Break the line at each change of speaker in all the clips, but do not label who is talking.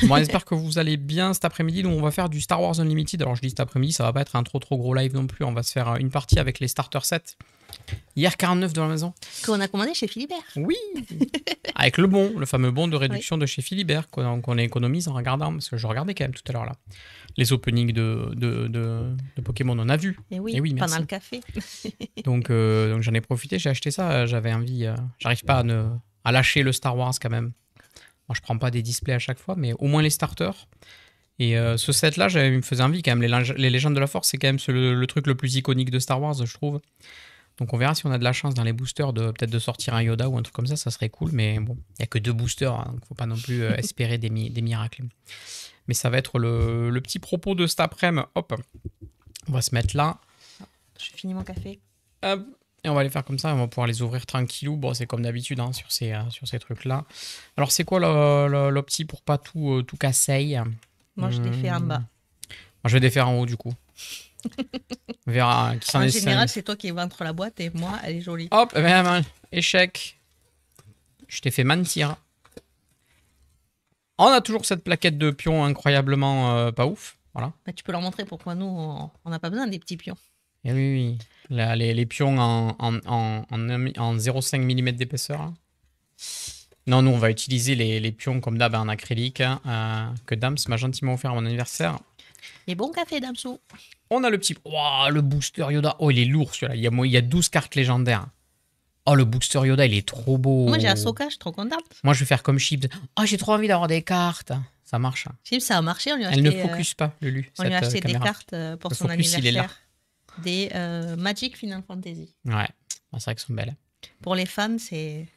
Bon, j'espère que vous allez bien cet après-midi. Donc, on va faire du Star Wars Unlimited. Alors, je dis cet après-midi, ça va pas être un trop gros live non plus. On va se faire une partie avec les starter sets. Hier, 49 de la maison.
Qu'on a commandé chez Philibert.
Oui. Avec le fameux bon de réduction de chez Philibert qu'on économise en regardant. Parce que je regardais quand même tout à l'heure là. Les openings de Pokémon, on en a vu.
Et oui,
merci.
pendant le café.
donc j'en ai profité, j'ai acheté ça. J'avais envie. J'arrive pas à lâcher le Star Wars quand même. Moi, je prends pas des displays à chaque fois, mais au moins les starters. Et ce set-là, il me faisait envie quand même. Les légendes de la Force, c'est quand même le truc le plus iconique de Star Wars, je trouve. Donc on verra si on a de la chance dans les boosters peut-être de sortir un Yoda ou un truc comme ça serait cool. Mais bon, il n'y a que 2 boosters, hein, donc faut pas non plus espérer des miracles. Mais ça va être le petit propos de cet après-midi. Hop, on va se mettre là.
J'ai fini mon café.
Hop. Et on va les faire comme ça, on va pouvoir les ouvrir tranquillou. Bon, c'est comme d'habitude hein, sur ces trucs-là. Alors, c'est quoi l'opti pour pas tout casser?
Moi, je l'ai fait en bas.
Moi, je vais défaire en haut, du coup. On verra qui s'en
En
est
général, c'est toi qui es entre la boîte et moi, elle est jolie.
Hop, échec. Je t'ai fait mentir. On a toujours cette plaquette de pions incroyablement pas ouf. Voilà.
Bah, tu peux leur montrer pourquoi nous, on n'a pas besoin des petits pions.
Et oui. Les pions en 0,5 mm d'épaisseur. Hein. Non, nous, on va utiliser les pions comme d'hab en acrylique que Dams m'a gentiment offert à mon anniversaire.
Et bon café, Damsou.
On a le petit... Oh, le booster Yoda. Oh, il est lourd, celui-là. Il y a 12 cartes légendaires. Oh, le booster Yoda, il est trop beau.
Moi, j'ai Ahsoka, je suis trop contente.
Moi, je vais faire comme Chips. Oh, j'ai trop envie d'avoir des cartes. Ça marche.
Chips, ça a marché. On lui a
Elle
acheté,
ne focus pas, Lulu.
On lui a acheté des
caméra.
cartes pour
le
son
focus, il est là.
anniversaire. Des Magic Final Fantasy.
Ouais, c'est vrai qu'elles sont belles.
Pour les fans, c'est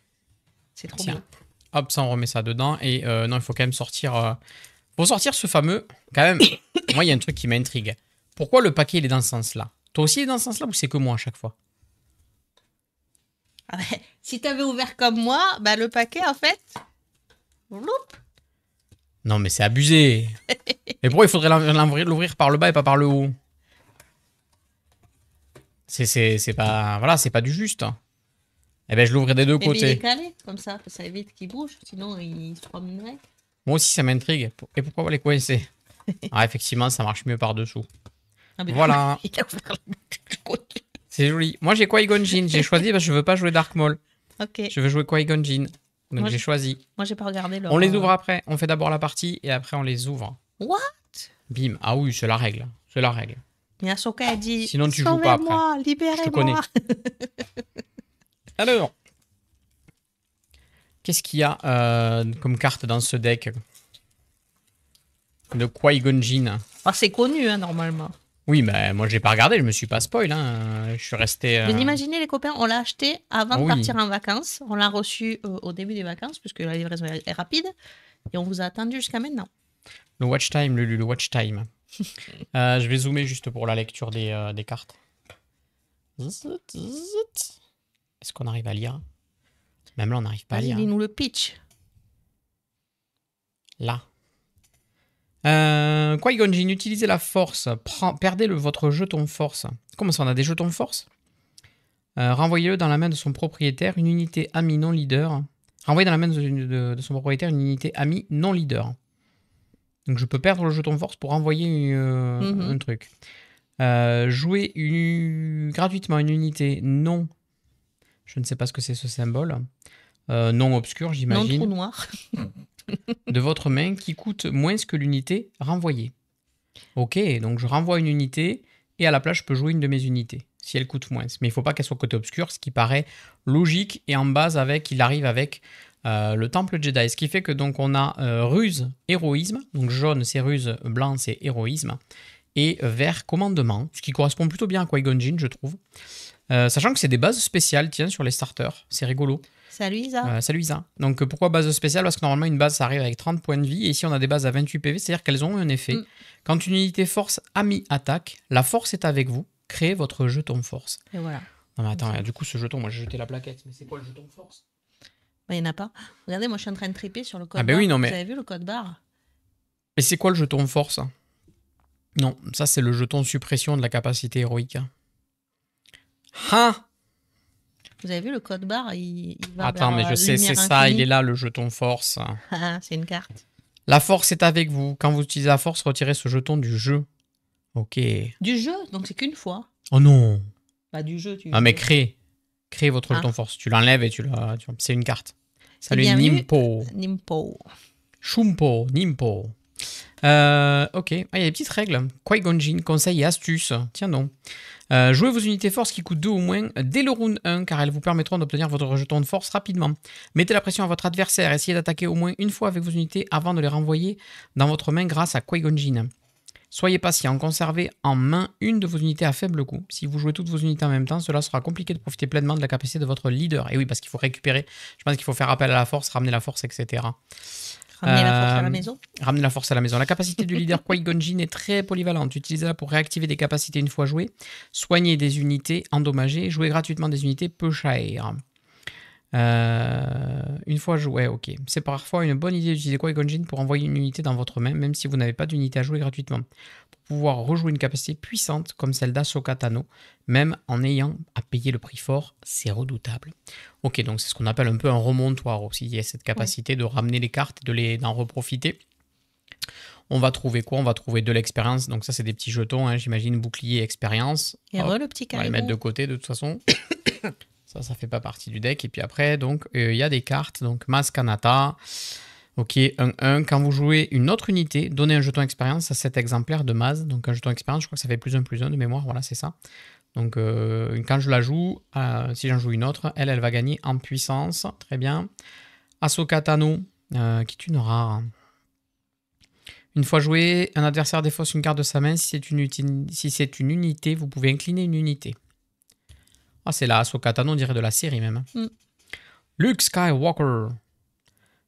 trop bien.
Hop, ça, on remet ça dedans. Et non, il faut quand même sortir... Pour sortir ce fameux... Quand même, moi, il y a un truc qui m'intrigue. Pourquoi le paquet, il est dans ce sens-là? Toi aussi, il est dans ce sens-là ou c'est que moi à chaque fois?
Ah ouais. Si t'avais ouvert comme moi, bah, le paquet, en fait... Loup.
Non, mais c'est abusé. Mais pourquoi il faudrait l'ouvrir par le bas et pas par le haut? C'est pas... Voilà, c'est pas du juste. Eh ben, je l'ouvrais des deux
Mais
côtés.
il est calé, comme ça évite qu'il bouge, sinon il se promènerait.
Moi aussi, ça m'intrigue. Et pourquoi les coincer? Ah, effectivement, ça marche mieux par-dessous.
Ah, mais
Voilà.
il a ouvert le côté.
C'est joli. Moi, j'ai Qui-Gon Jinn. J'ai choisi parce que je veux pas jouer Dark Maul.
Ok.
Je veux jouer Qui-Gon Jinn. Donc,
Moi,
j'ai choisi.
Moi, j'ai pas regardé le.
On les ouvre après. On fait d'abord la partie et après, on les ouvre.
What?
Bim. Ah oui, c'est la règle. C'est la règle.
Mais Ahsoka a dit.
Sinon, tu joues pas après.
Sauvez-moi, libérez-moi.
Je te connais. Alors, qu'est-ce qu'il y a comme carte dans ce deck de Qui-Gon Jinn?
Ah, c'est connu, hein, normalement.
Oui, mais moi, j'ai pas regardé. Je me suis pas spoil. Hein. Je suis resté...
Vous imaginez, les copains, on l'a acheté avant de
Oui.
partir en vacances. On l'a reçu au début des vacances, puisque la livraison est rapide. Et on vous a attendu jusqu'à maintenant.
Le watch time, Lulu, le watch time. Je vais zoomer juste pour la lecture des cartes. Est-ce qu'on arrive à lire? Même là, on n'arrive pas à
Vas-y,
lire.
dis-nous le pitch.
Là. Qui-Gon Jinn, utilisez la force. Perdez votre jeton force. Comment ça, on a des jetons force? Renvoyez-le dans la main de son propriétaire, une unité amie non leader. Renvoyez dans la main de son propriétaire une unité amie non leader. Donc je peux perdre le jeton force pour envoyer un truc. Jouer gratuitement une unité non... Je ne sais pas ce que c'est ce symbole. Non obscur, j'imagine.
Non trou noir.
De votre main qui coûte moins que l'unité renvoyée. Ok, donc je renvoie une unité et à la place je peux jouer une de mes unités si elle coûte moins. Mais il ne faut pas qu'elle soit côté obscur, ce qui paraît logique et en base il arrive avec le temple Jedi. Ce qui fait que donc on a ruse, héroïsme. Donc jaune c'est ruse, blanc c'est héroïsme. Et vert commandement, ce qui correspond plutôt bien à Qui-Gon Jinn, je trouve. Sachant que c'est des bases spéciales, tiens, sur les starters. C'est rigolo.
Salut Isa.
Salut Isa. Donc pourquoi base spéciale? Parce que normalement une base ça arrive avec 30 points de vie et ici on a des bases à 28 PV, c'est-à-dire qu'elles ont un effet. Quand une unité force amie attaque, la force est avec vous, créez votre jeton force.
Et voilà.
Non mais attends, du coup ce jeton, moi j'ai jeté la plaquette, mais c'est quoi le jeton force?
Il n'y en a pas. Regardez, moi je suis en train de triper sur le code
Ah ben
barre.
oui, non mais...
Vous avez vu le code barre?
Mais c'est quoi le jeton force? Non, ça c'est le jeton suppression de la capacité héroïque. Hein?
Vous avez vu le code barre, il va
Attends,
vers
mais je sais, c'est ça, il est là le jeton force.
Ah, c'est une carte.
La force est avec vous. Quand vous utilisez la force, retirez ce jeton du jeu. Ok.
Du jeu, donc c'est qu'une fois.
Oh non.
Pas du jeu, tu
Ah mais créez. Créez votre
Ah.
jeton force. Tu l'enlèves et c'est une carte. Salut
bienvenue.
Nimpo.
Nimpo.
Shumpo. Nimpo. Ok. Ah, il y a des petites règles. Qui-Gon Jinn, conseils et astuces. Tiens donc. Jouez vos unités force qui coûtent 2 ou moins dès le round 1 car elles vous permettront d'obtenir votre jeton de force rapidement. Mettez la pression à votre adversaire. Essayez d'attaquer au moins une fois avec vos unités avant de les renvoyer dans votre main grâce à Qui-Gon Jinn. Soyez patient, conservez en main une de vos unités à faible coût. Si vous jouez toutes vos unités en même temps, cela sera compliqué de profiter pleinement de la capacité de votre leader. Et oui, parce qu'il faut récupérer, je pense qu'il faut faire appel à la force, ramener la force, etc.
Ramener la force à la maison.
Ramener la force à la maison. La capacité du leader Qui-Gon Jinn est très polyvalente. Utilisez-la pour réactiver des capacités une fois jouées, soigner des unités endommagées, jouer gratuitement des unités peu chères. Une fois joué, ok. C'est parfois une bonne idée d'utiliser Qui-Gon Jinn pour envoyer une unité dans votre main, même si vous n'avez pas d'unité à jouer gratuitement. Pour pouvoir rejouer une capacité puissante comme celle d'Ahsoka Tano, même en ayant à payer le prix fort, c'est redoutable. Ok, donc c'est ce qu'on appelle un peu un remontoir aussi. Il y a cette capacité de ramener les cartes et d'en reprofiter. On va trouver quoi? On va trouver de l'expérience. Donc ça, c'est des petits jetons, hein, j'imagine, bouclier, expérience.
Et le petit
on va les mettre de côté de toute façon. Ça fait pas partie du deck. Et puis après, donc, il y a des cartes. Donc, Maz Kanata. Ok, 1-1. Quand vous jouez une autre unité, donnez un jeton expérience à cet exemplaire de Maz. Donc, un jeton expérience, je crois que ça fait +1/+1 de mémoire. Voilà, c'est ça. Donc, quand je la joue, si j'en joue une autre, elle va gagner en puissance. Très bien. Ahsoka Tano, qui est une rare. Une fois joué, un adversaire défausse une carte de sa main. Si c'est une unité, vous pouvez incliner une unité. Ah, c'est la Ahsoka Tano, on dirait de la série même. Luke Skywalker.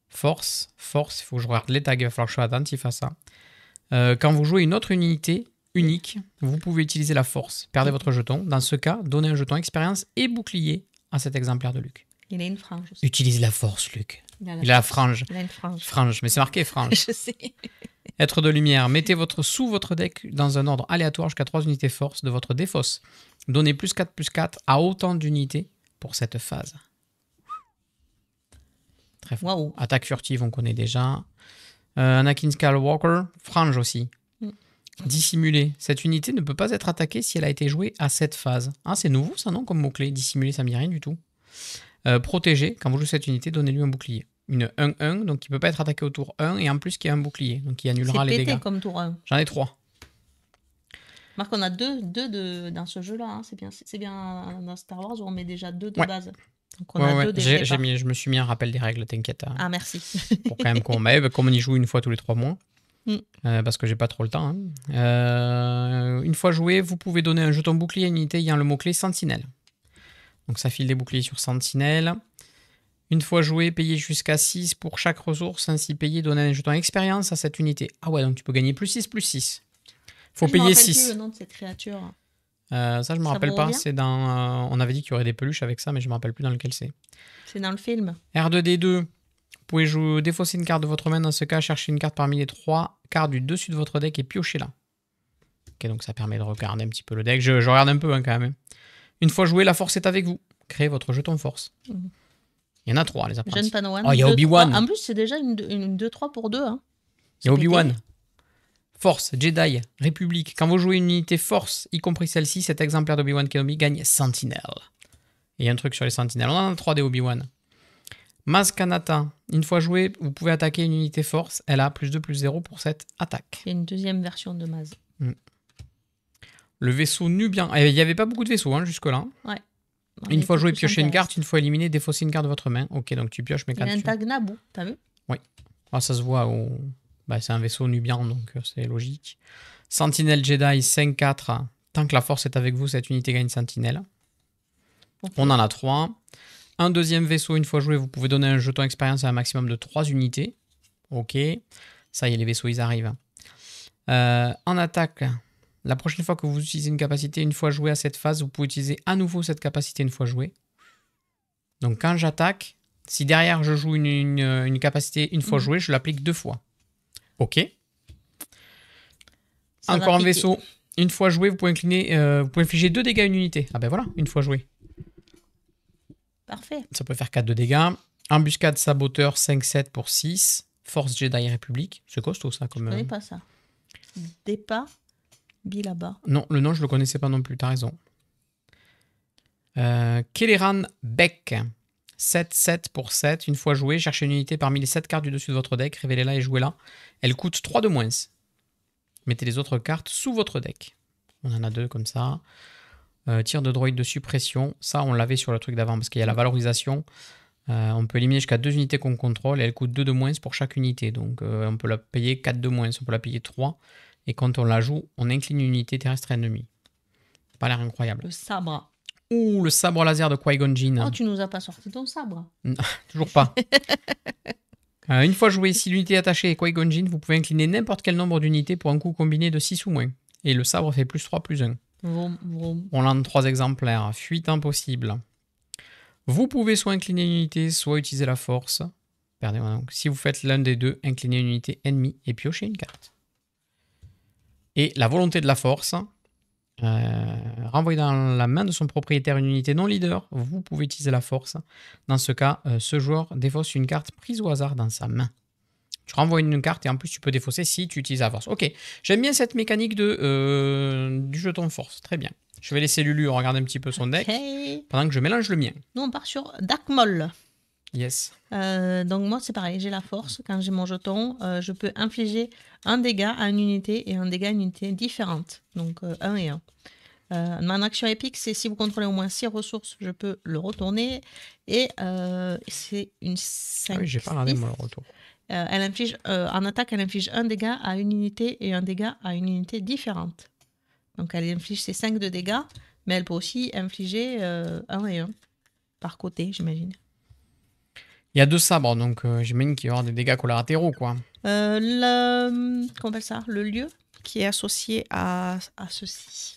Force, il faut que je regarde les tags, il va falloir que je sois attentif à ça. Quand vous jouez une autre unité unique, vous pouvez utiliser la force. Perdez votre jeton. Dans ce cas, donnez un jeton expérience et bouclier à cet exemplaire de Luke.
Il a une frange aussi.
Utilise la force, Luke. Il a la frange.
Il a une frange.
Frange, mais c'est marqué frange.
Je sais.
Être de lumière. Mettez sous votre deck dans un ordre aléatoire jusqu'à 3 unités force de votre défausse. Donnez +4/+4 à autant d'unités pour cette phase. Très fort.
Wow.
Attaque furtive, on connaît déjà. Anakin Skywalker, frange aussi. Dissimuler. Cette unité ne peut pas être attaquée si elle a été jouée à cette phase. Ah, c'est nouveau ça, non, comme mot-clé. Dissimuler, ça ne me dit rien du tout. Protéger. Quand vous jouez cette unité, donnez-lui un bouclier. Une 1-1, donc qui ne peut pas être attaqué au tour 1, et en plus qui a un bouclier, donc qui annulera les dégâts.
C'est pété comme tour 1.
J'en ai 3.
Marc, on a deux dans ce jeu-là. Hein. C'est bien dans Star Wars où on met déjà 2 de base. Donc on a 2 dès le départ.
Je me suis mis un rappel des règles, t'inquiète.
Ah, merci.
Pour quand même qu'on m'aide, comme on y joue une fois tous les 3 mois. Parce que j'ai pas trop le temps. Hein. Une fois joué, vous pouvez donner un jeton bouclier à une unité ayant le mot-clé Sentinelle. Donc ça file des boucliers sur Sentinelle. Une fois joué, payez jusqu'à 6 pour chaque ressource. Ainsi payé, donner un jeton expérience à cette unité. Ah ouais, donc tu peux gagner +6/+6. Faut payer 6.
Je me rappelle plus le nom de cette créature.
Ça, je me rappelle pas. C'est dans. On avait dit qu'il y aurait des peluches avec ça, mais je me rappelle plus dans lequel c'est.
C'est dans le film.
R2D2. Vous pouvez défausser une carte de votre main. Dans ce cas, cherchez une carte parmi les 3 cartes du dessus de votre deck et piochez-la. Ok, donc ça permet de regarder un petit peu le deck. Je regarde un peu hein, quand même. Une fois joué, la force est avec vous. Créez votre jeton force. Il y en a 3, les apprentis.
Jeune Padawan.
Oh, il y a Obi-Wan.
En plus, c'est déjà une 2-3 pour 2. Hein.
Il y a Obi-Wan. Force, Jedi, République. Quand vous jouez une unité force, y compris celle-ci, cet exemplaire d'Obi-Wan Kenobi gagne Sentinelle. Et il y a un truc sur les Sentinelles. On en a 3 des Obi-Wan. Maz Kanata. Une fois joué, vous pouvez attaquer une unité force. Elle a +2/+0 pour cette attaque.
Il y a une deuxième version de Maz.
Le vaisseau Nubian. Il n'y avait pas beaucoup de vaisseaux hein, jusque-là.
Ouais.
Une fois joué, piochez une carte. Une fois éliminé, défausser une carte de votre main. Ok, donc tu pioches mes cartes.
Il y a un tag Naboo, t'as vu?
Oui. Ah, ça se voit au... Bah, c'est un vaisseau Nubian, donc c'est logique. Sentinelle Jedi 5-4. Tant que la force est avec vous, cette unité gagne Sentinelle. Okay. On en a 3. Un deuxième vaisseau, une fois joué, vous pouvez donner un jeton expérience à un maximum de 3 unités. Ok. Ça y est, les vaisseaux, ils arrivent. En attaque, la prochaine fois que vous utilisez une capacité, une fois joué à cette phase, vous pouvez utiliser à nouveau cette capacité une fois joué. Donc quand j'attaque, si derrière je joue une capacité une fois jouée, je l'applique 2 fois. Ok. Ça encore un vaisseau. Une fois joué, vous pouvez vous pouvez infliger 2 dégâts à une unité. Ah ben voilà, une fois joué.
Parfait.
Ça peut faire 4 de dégâts. Embuscade saboteur 5-7 pour 6. Force Jedi République. C'est costaud ça. Comme,
je connais pas ça. Depa Bilaba.
Non, le nom je le connaissais pas non plus, t'as raison. Kelleran Beck. 7-7 pour 7. Une fois joué, cherchez une unité parmi les 7 cartes du dessus de votre deck, révélez-la et jouez-la. Elle coûte 3 de moins. Mettez les autres cartes sous votre deck. On en a 2 comme ça. Tir de droïde de suppression. Ça, on l'avait sur le truc d'avant parce qu'il y a la valorisation. On peut éliminer jusqu'à 2 unités qu'on contrôle et elle coûte 2 de moins pour chaque unité. Donc on peut la payer 4 de moins, on peut la payer 3. Et quand on la joue, on incline une unité terrestre ennemie. Pas l'air incroyable.
Le sabre.
Ouh, le sabre laser de Qui-Gon Jinn.
Oh, tu nous as pas sorti ton sabre.
Non, toujours pas. Une fois joué, si l'unité est attachée est Qui-Gon Jinn, vous pouvez incliner n'importe quel nombre d'unités pour un coup combiné de 6 ou moins. Et le sabre fait plus 3, plus 1.
Vroom, vroom.
On lance 3 exemplaires. Fuite impossible. Vous pouvez soit incliner une unité, soit utiliser la force. Perdez, donc, si vous faites l'un des deux, inclinez une unité ennemie et piochez une carte. Et la volonté de la force, renvoyer dans la main de son propriétaire une unité non leader, vous pouvez utiliser la force. Dans ce cas, ce joueur défausse une carte prise au hasard dans sa main. Tu renvoies une carte et en plus tu peux défausser si tu utilises la force. Ok, j'aime bien cette mécanique du jeton force, très bien. Je vais laisser Lulu regarder un petit peu son deck pendant que je mélange le mien.
Nous on part sur Dark Maul.
Yes.
Donc moi c'est pareil, j'ai la force. Quand j'ai mon jeton, je peux infliger un dégât à une unité et un dégât à une unité différente. Donc 1 et 1. Mon action épique, c'est si vous contrôlez au moins 6 ressources, je peux le retourner. Et c'est une 5.
Ah oui, j'ai pas regardé moi le retour.
Elle inflige, en attaque, elle inflige un dégât à une unité et un dégât à une unité différente. Donc elle inflige ses 5 de dégâts, mais elle peut aussi infliger 1 et 1 par côté, j'imagine.
Il y a 2 sabres, donc j'imagine qu'il y aura des dégâts collatéraux, quoi.
Comment on appelle ça? Le lieu qui est associé à ceci.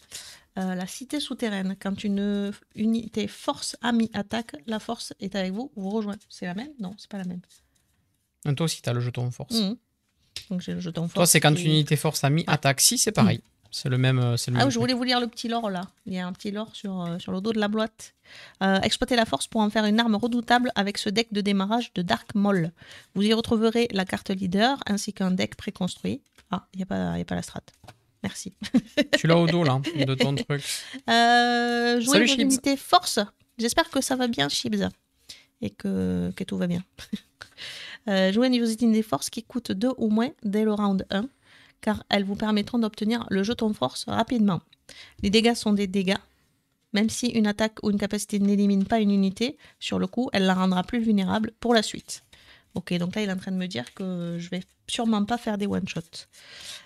La cité souterraine. Quand une unité force amie attaque, la force est avec vous, vous rejoint. C'est la même? Non, c'est pas la même.
Et toi aussi, tu as le jeton force.
Donc j'ai le jeton force.
Toi, c'est quand une unité force amie attaque. Si, c'est pareil. C'est le même.
Je voulais vous lire le petit lore là. Il y a un petit lore sur le dos de la boîte. Exploitez la force pour en faire une arme redoutable avec ce deck de démarrage de Dark Maul. Vous y retrouverez la carte leader ainsi qu'un deck préconstruit. Ah, il n'y a pas la strat. Merci.
Tu l'as au dos là, de ton truc.
Jouez vos unités force. J'espère que ça va bien, Chibs. Et que tout va bien. Jouez vos unités force qui coûtent 2 ou moins dès le round 1. Car elles vous permettront d'obtenir le jeton de force rapidement. Les dégâts sont des dégâts. Même si une attaque ou une capacité n'élimine pas une unité, sur le coup, elle la rendra plus vulnérable pour la suite. Ok, donc là, il est en train de me dire que je vais sûrement pas faire des one-shots.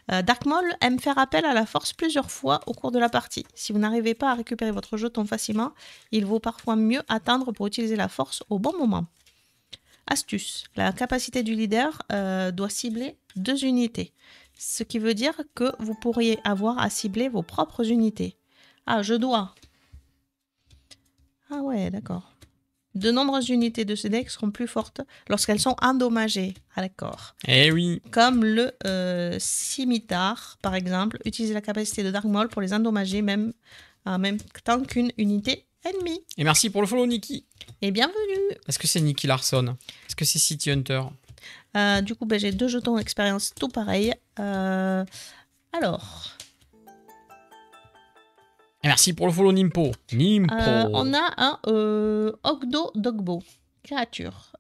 Dark Maul aime faire appel à la force plusieurs fois au cours de la partie. Si vous n'arrivez pas à récupérer votre jeton facilement, il vaut parfois mieux attendre pour utiliser la force au bon moment. Astuce, la capacité du leader doit cibler 2 unités. Ce qui veut dire que vous pourriez avoir à cibler vos propres unités. Ah, je dois. Ah ouais, d'accord. De nombreuses unités de ce deck seront plus fortes lorsqu'elles sont endommagées. Ah d'accord.
Eh oui.
Comme le scimitar, par exemple. Utilisez la capacité de Dark Maul pour les endommager en même temps qu'une unité ennemie.
Et merci pour le follow, Nikki.
Et bienvenue.
Est-ce que c'est Nicky Larson? Est-ce que c'est City Hunter?
Du coup, j'ai 2 jetons d'expérience tout pareil. Alors.
Et merci pour le follow, Nimpo.
On a un Ogdo Dogbo, créature,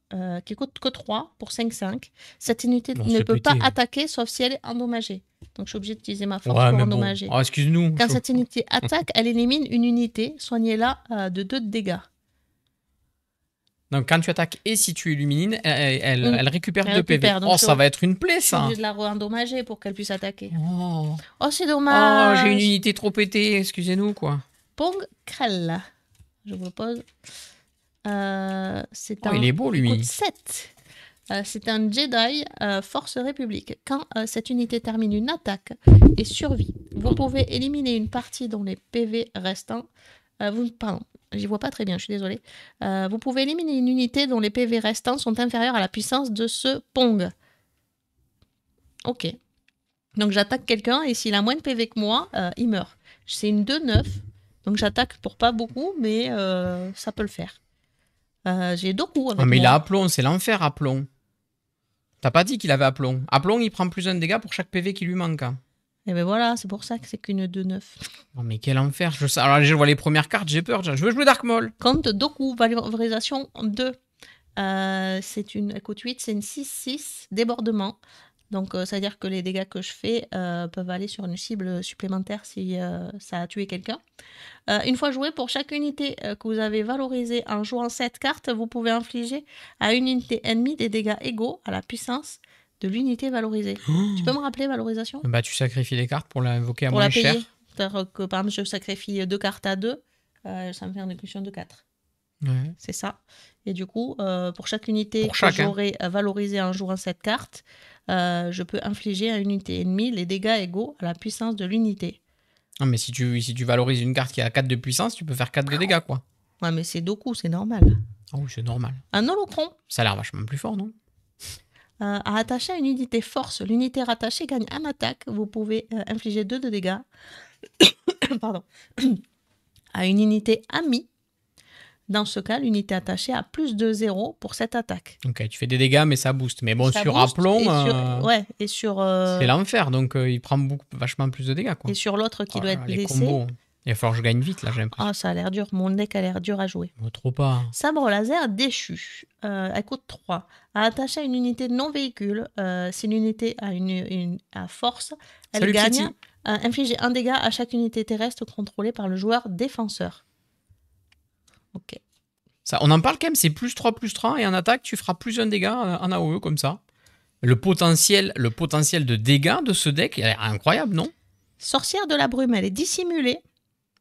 qui coûte que 3 pour 5-5. Cette unité ne peut pas attaquer sauf si elle est endommagée. Donc je suis obligée d'utiliser ma force pour endommager.
Bon. Oh, excuse-nous.
Quand cette unité attaque, elle élimine une unité. Soignez-la de 2 de dégâts.
Donc quand tu attaques et si tu élimines, elle récupère 2 PV.
Donc
ça va être une plaie, ça.
Je suis obligée de la re-endommager pour qu'elle puisse attaquer. Oh, c'est dommage.
Oh, j'ai une unité trop pétée, excusez-nous, quoi.
Pong Krell. Je vous le pose.
Il est beau, lui.
Il coûte 7. C'est un Jedi Force République. Quand cette unité termine une attaque et survit, vous pouvez éliminer une partie dont les PV restants... Pardon. J'y vois pas très bien, je suis désolée. Vous pouvez éliminer une unité dont les PV restants sont inférieurs à la puissance de ce Pong. Ok. Donc j'attaque quelqu'un et s'il a moins de PV que moi, il meurt. C'est une 2-9. Donc j'attaque pour pas beaucoup, mais ça peut le faire. J'ai 2 coups avec
mais
moi.
il a Aplomb, c'est l'enfer Aplomb. T'as pas dit qu'il avait Aplomb. Aplomb, il prend plus un dégât pour chaque PV qui lui manque.
Et ben voilà, c'est pour ça que c'est qu'une 2-9.
Oh, mais quel enfer. Alors, je vois les premières cartes, j'ai peur. Je veux jouer Dark Maul.
Compte Doku, valorisation 2. C'est une, écoute, 8, c'est une 6-6, débordement. Donc, ça veut dire que les dégâts que je fais peuvent aller sur une cible supplémentaire si ça a tué quelqu'un. Une fois joué, pour chaque unité que vous avez valorisée en jouant cette carte, vous pouvez infliger à une unité ennemie des dégâts égaux à la puissance de l'unité valorisée. Tu peux me rappeler valorisation?
Bah, tu sacrifies les cartes pour l'invoquer à
pour
moins
la payer.
cher.
C'est-à-dire que, par exemple, je sacrifie 2 cartes à 2, ça me fait une équation de 4.
Ouais.
C'est ça. Et du coup, pour chaque unité
Pour chaque,
que j'aurai valorisée en jouant cette carte, je peux infliger à une unité ennemie les dégâts égaux à la puissance de l'unité.
Non, mais si tu valorises une carte qui a 4 de puissance, tu peux faire 4 de dégâts, quoi.
Ouais, mais c'est Doku, c'est normal.
Ah oui, c'est normal.
Un holocron.
Ça a l'air vachement plus fort, non?
À attacher à une unité force, l'unité rattachée gagne un attaque. Vous pouvez infliger 2 de dégâts pardon. à une unité amie. Dans ce cas, l'unité attachée a plus de 0 pour cette attaque.
Ok, tu fais des dégâts, mais ça booste. Mais bon,
Ça
sur
booste,
Aplomb,
et sur
c'est l'enfer. Donc, il prend vachement plus de dégâts, quoi.
et sur l'autre qui
Oh
doit
là,
être
les
blessé.
combos. Il va falloir que je gagne vite, là, j'ai l'impression.
Ah, ça a l'air dur. Mon deck a l'air dur à jouer.
Oh, trop pas.
Sabre laser déchu. Elle coûte 3. À attacher à une unité non véhicule, si l'unité a à force, elle
Salut,
gagne
Kitty.
infliger un dégât à chaque unité terrestre contrôlée par le joueur défenseur. Ok.
Ça, on en parle quand même, c'est +3/+3 et en attaque, tu feras plus un dégât en AOE comme ça. Le potentiel de dégâts de ce deck il est incroyable, non?
Sorcière de la brume, elle est dissimulée.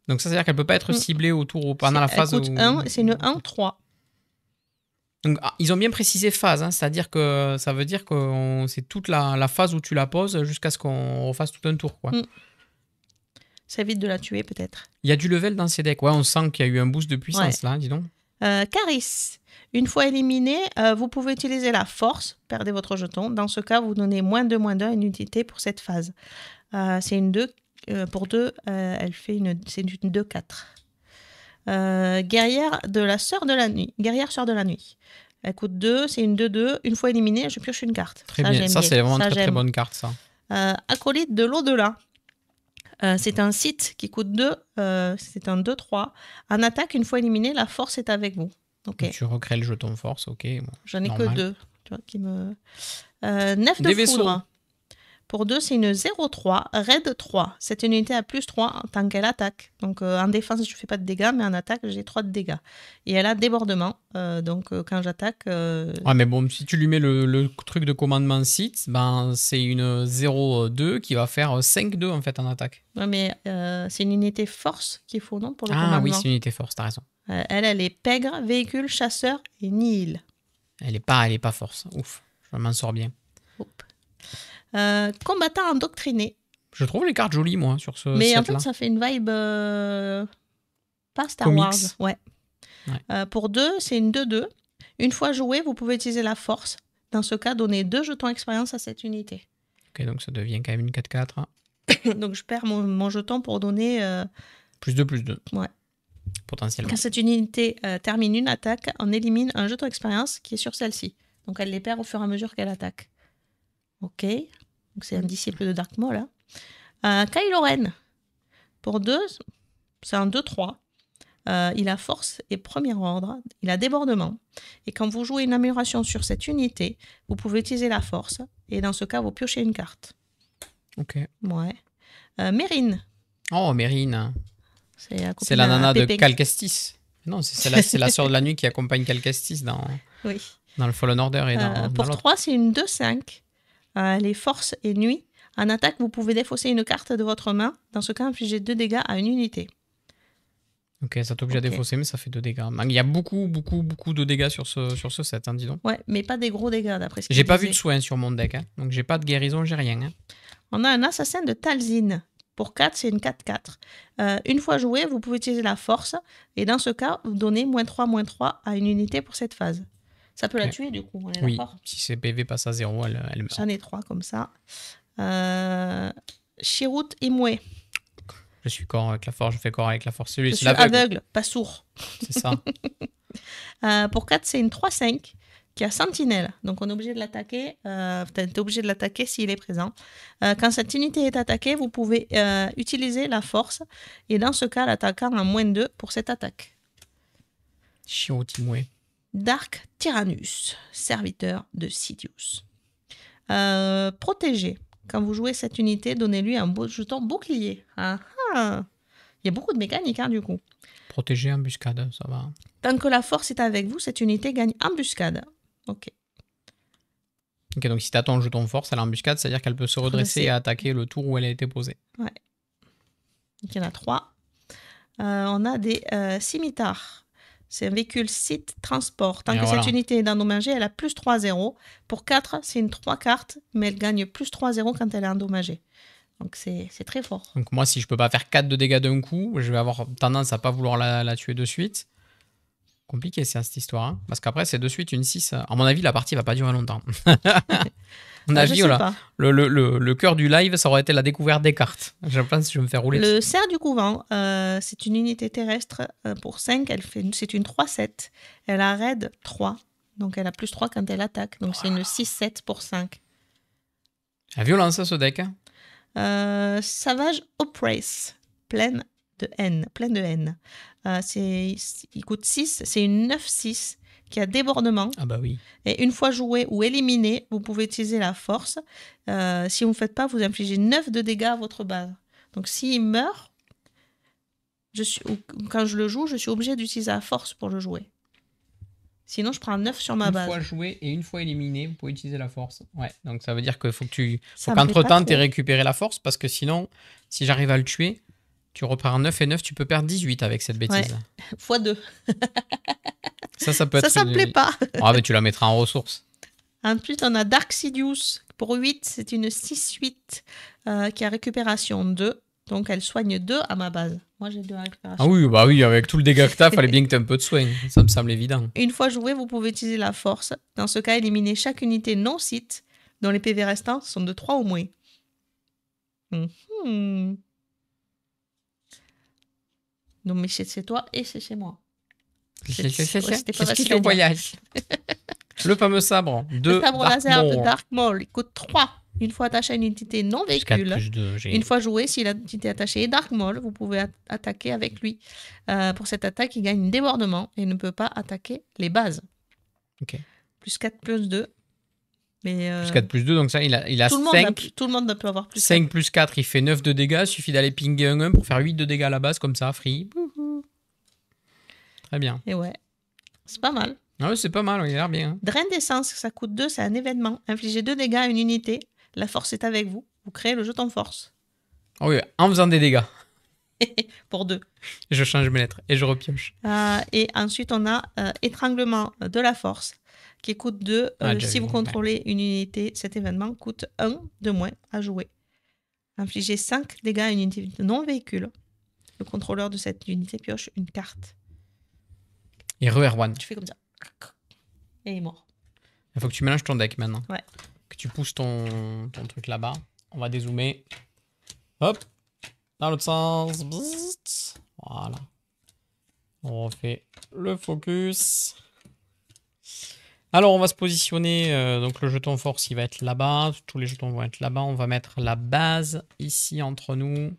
Donc ça veut dire qu'elle peut pas être ciblée pendant la phase
Elle coûte 1, c'est une 1-3.
Donc, ils ont bien précisé phase, hein, c'est-à-dire que ça veut dire que c'est toute la phase où tu la poses jusqu'à ce qu'on refasse tout un tour, quoi.
Ça évite de la tuer peut-être.
Il y a du level dans ces decks, ouais, on sent qu'il y a eu un boost de puissance là, dis donc.
Caris. Une fois éliminé, vous pouvez utiliser la force, perdez votre jeton. Dans ce cas, vous donnez -2/-2 à une unité pour cette phase. C'est une 2. Pour 2, c'est une 2-4. Guerrière de la Sœur de la Nuit. Guerrière Sœur de la Nuit. Elle coûte 2, c'est une 2-2. Une fois éliminée, je pioche une carte.
Très bien, ça c'est vraiment une très bonne carte, ça.
Acolyte de l'au-delà. C'est un site qui coûte 2, c'est un 2-3. En attaque, une fois éliminé, la force est avec vous. Okay.
Tu recrées le jeton force, ok. Bon,
j'en ai que 2. Tu vois, Nef de foudre. Pour 2, c'est une 0-3, raid 3. Cette unité a +3 tant qu'elle attaque. Donc en défense, je ne fais pas de dégâts, mais en attaque, j'ai 3 de dégâts. Et elle a débordement. Donc quand j'attaque...
Ouais, mais bon, si tu lui mets le truc de commandement site, ben, c'est une 0-2 qui va faire 5-2 en fait en attaque.
Ouais, mais c'est une unité force qu'il faut, non, pour le commandement.
Ah oui, c'est une unité force, t'as raison.
Elle est pègre, véhicule, chasseur et nihil.
Elle est pas force. Ouf, je m'en sors bien.
Combattant endoctriné.
Je trouve les cartes jolies, moi, sur ce set-là.
Mais en fait, ça fait une vibe pas Star
Comics.
Wars. Ouais. Pour 2, c'est une 2-2. Une fois joué, vous pouvez utiliser la force. Dans ce cas, donner 2 jetons expérience à cette unité.
Ok, donc ça devient quand même une 4-4. Hein.
Donc je perds mon jeton pour donner...
+2/+2.
Ouais.
Potentiellement.
Quand cette unité termine une attaque, on élimine un jeton expérience qui est sur celle-ci. Donc elle les perd au fur et à mesure qu'elle attaque. Ok. Donc c'est un disciple de Dark Maul. Kylo Ren. Pour 2, c'est un 2-3. Il a force et premier ordre. Il a débordement. Et quand vous jouez une amélioration sur cette unité, vous pouvez utiliser la force. Et dans ce cas, vous piochez une carte.
Ok.
Ouais. Mérine.
Oh, Mérine.
C'est
la nana de Cal Kestis. Non, c'est la sœur de la nuit qui accompagne Cal Kestis dans le Fallen Order. Et
pour 3, c'est une 2-5. Les forces et nuit. En attaque, vous pouvez défausser une carte de votre main. Dans ce cas, infligez 2 dégâts à une unité.
Ok, ça t'oblige à défausser, mais ça fait 2 dégâts. Il y a beaucoup de dégâts sur ce set, hein, dis donc.
Ouais, mais pas des gros dégâts, d'après ce que
j'ai pas vu de soin sur mon deck, hein, donc j'ai pas de guérison, j'ai rien. Hein.
On a un assassin de Talzin. Pour 4, c'est une 4-4. Une fois joué, vous pouvez utiliser la force. Et dans ce cas, vous donnez -3/-3 à une unité pour cette phase. Ça peut la tuer, du coup, on est d'accord ?
Si ses PV passe à 0, elle meurt.
J'en ai 3 comme ça. Chirrut Imwe.
Je suis corps avec la force, je fais corps avec la force.
Je suis aveugle, pas sourd.
C'est ça.
Pour 4, c'est une 3-5. qui a sentinelle. Donc, on est obligé de l'attaquer. T'es obligé de l'attaquer s'il est présent. Quand cette unité est attaquée, vous pouvez utiliser la force. Et dans ce cas, l'attaquant a -2 pour cette attaque.
Chiot, Timoué.
Dark Tyrannus, serviteur de Sidious. Protégé. Quand vous jouez cette unité, donnez-lui un beau jeton bouclier. Ah, ah. Il y a beaucoup de mécaniques, hein, du coup.
Protégé, embuscade, ça va.
Tant que la force est avec vous, cette unité gagne embuscade. Ok.
Ok, donc si tu as ton jeton force, elle a embuscade, c'est-à-dire qu'elle peut se redresser et attaquer le tour où elle a été posée.
Ouais. Donc il y en a 3. On a des scimitars. C'est un véhicule site transport. Tant que cette unité est endommagée, elle a +3-0. Pour 4, c'est une 3 cartes, mais elle gagne +3-0 quand elle est endommagée. Donc c'est très fort.
Donc moi, si je peux pas faire 4 de dégâts d'un coup, je vais avoir tendance à pas vouloir la tuer de suite. Compliqué, c'est cette histoire. Hein. Parce qu'après, c'est de suite une 6. À mon avis, la partie va pas durer longtemps. À mon avis, voilà. Le cœur du live, ça aurait été la découverte des cartes. Je pense que je vais me faire rouler.
Le cerf du couvent, c'est une unité terrestre pour 5. C'est une 3-7. Elle a raid 3. Donc elle a +3 quand elle attaque. Donc c'est une 6-7 pour 5.
La violence, ce deck.
Savage Oppress, pleine de haine. Il coûte 6, c'est une 9-6 qui a débordement.
Ah bah oui.
Et une fois joué ou éliminé, vous pouvez utiliser la force. Si vous ne faites pas, vous infligez 9 de dégâts à votre base. Donc s'il meurt, quand je le joue, je suis obligé d'utiliser la force pour le jouer. Sinon, je prends 9 sur ma base.
Une fois joué et une fois éliminé, vous pouvez utiliser la force. Ouais, donc ça veut dire qu'il faut qu'entre-temps, tu aies récupéré la force, parce que sinon, si j'arrive à le tuer, tu reprends 9 et 9, tu peux perdre 18 avec cette bêtise.
Ouais. x2.
Ça peut être...
Ça me plaît pas.
Ah, mais tu la mettras en ressources.
Ensuite, on a Dark Sidious. Pour 8, c'est une 6-8 qui a récupération 2. Donc, elle soigne 2 à ma base. Moi, j'ai 2 à récupération.
Ah oui, bah oui, avec tout le dégât que t'as, fallait bien que tu aies un peu de soin. Ça me semble évident.
Une fois joué, vous pouvez utiliser la force. Dans ce cas, éliminer chaque unité non-site dont les PV restants sont de 3 ou moins. Donc, mais c'est toi et c'est chez moi.
C'était pas facile au voyage. Le fameux sabre de
Le sabre laser de Dark Maul, il coûte 3. Une fois attaché à une entité non véhicule, une fois joué, si l'entité attachée est Dark Maul, vous pouvez attaquer avec lui. Pour cette attaque, il gagne un débordement et ne peut pas attaquer les bases.
Ok.
+4, +2. Mais
+4, +2, donc ça, il a 5.
Tout le monde peut avoir +4.
5 + 4, il fait 9 de dégâts. Il suffit d'aller pinguer un 1 pour faire 8 de dégâts à la base, comme ça, free. Très bien.
Et ouais, c'est pas mal.
Ah ouais, c'est pas mal, il a l'air bien. Hein.
Drain d'essence, ça coûte 2, c'est un événement. Infligez 2 dégâts à une unité. La force est avec vous. Vous créez le jeton force.
Ah oui, en faisant des dégâts.
Pour 2.
Je change mes lettres et je repioche.
Et ensuite, on a étranglement de la force qui coûte 2. Si vous contrôlez une unité, cet événement coûte 1 de moins à jouer. Infligez 5 dégâts à une unité non véhicule. Le contrôleur de cette unité pioche une carte.
Et Erwan.
Tu fais comme ça. Et il est mort.
Il faut que tu mélanges ton deck maintenant.
Ouais.
Que tu pousses ton truc là-bas. On va dézoomer. Hop. Dans l'autre sens. Bzzzt. Voilà. On refait le focus. Alors, on va se positionner. Donc, le jeton force, il va être là-bas. Tous les jetons vont être là-bas. On va mettre la base ici entre nous.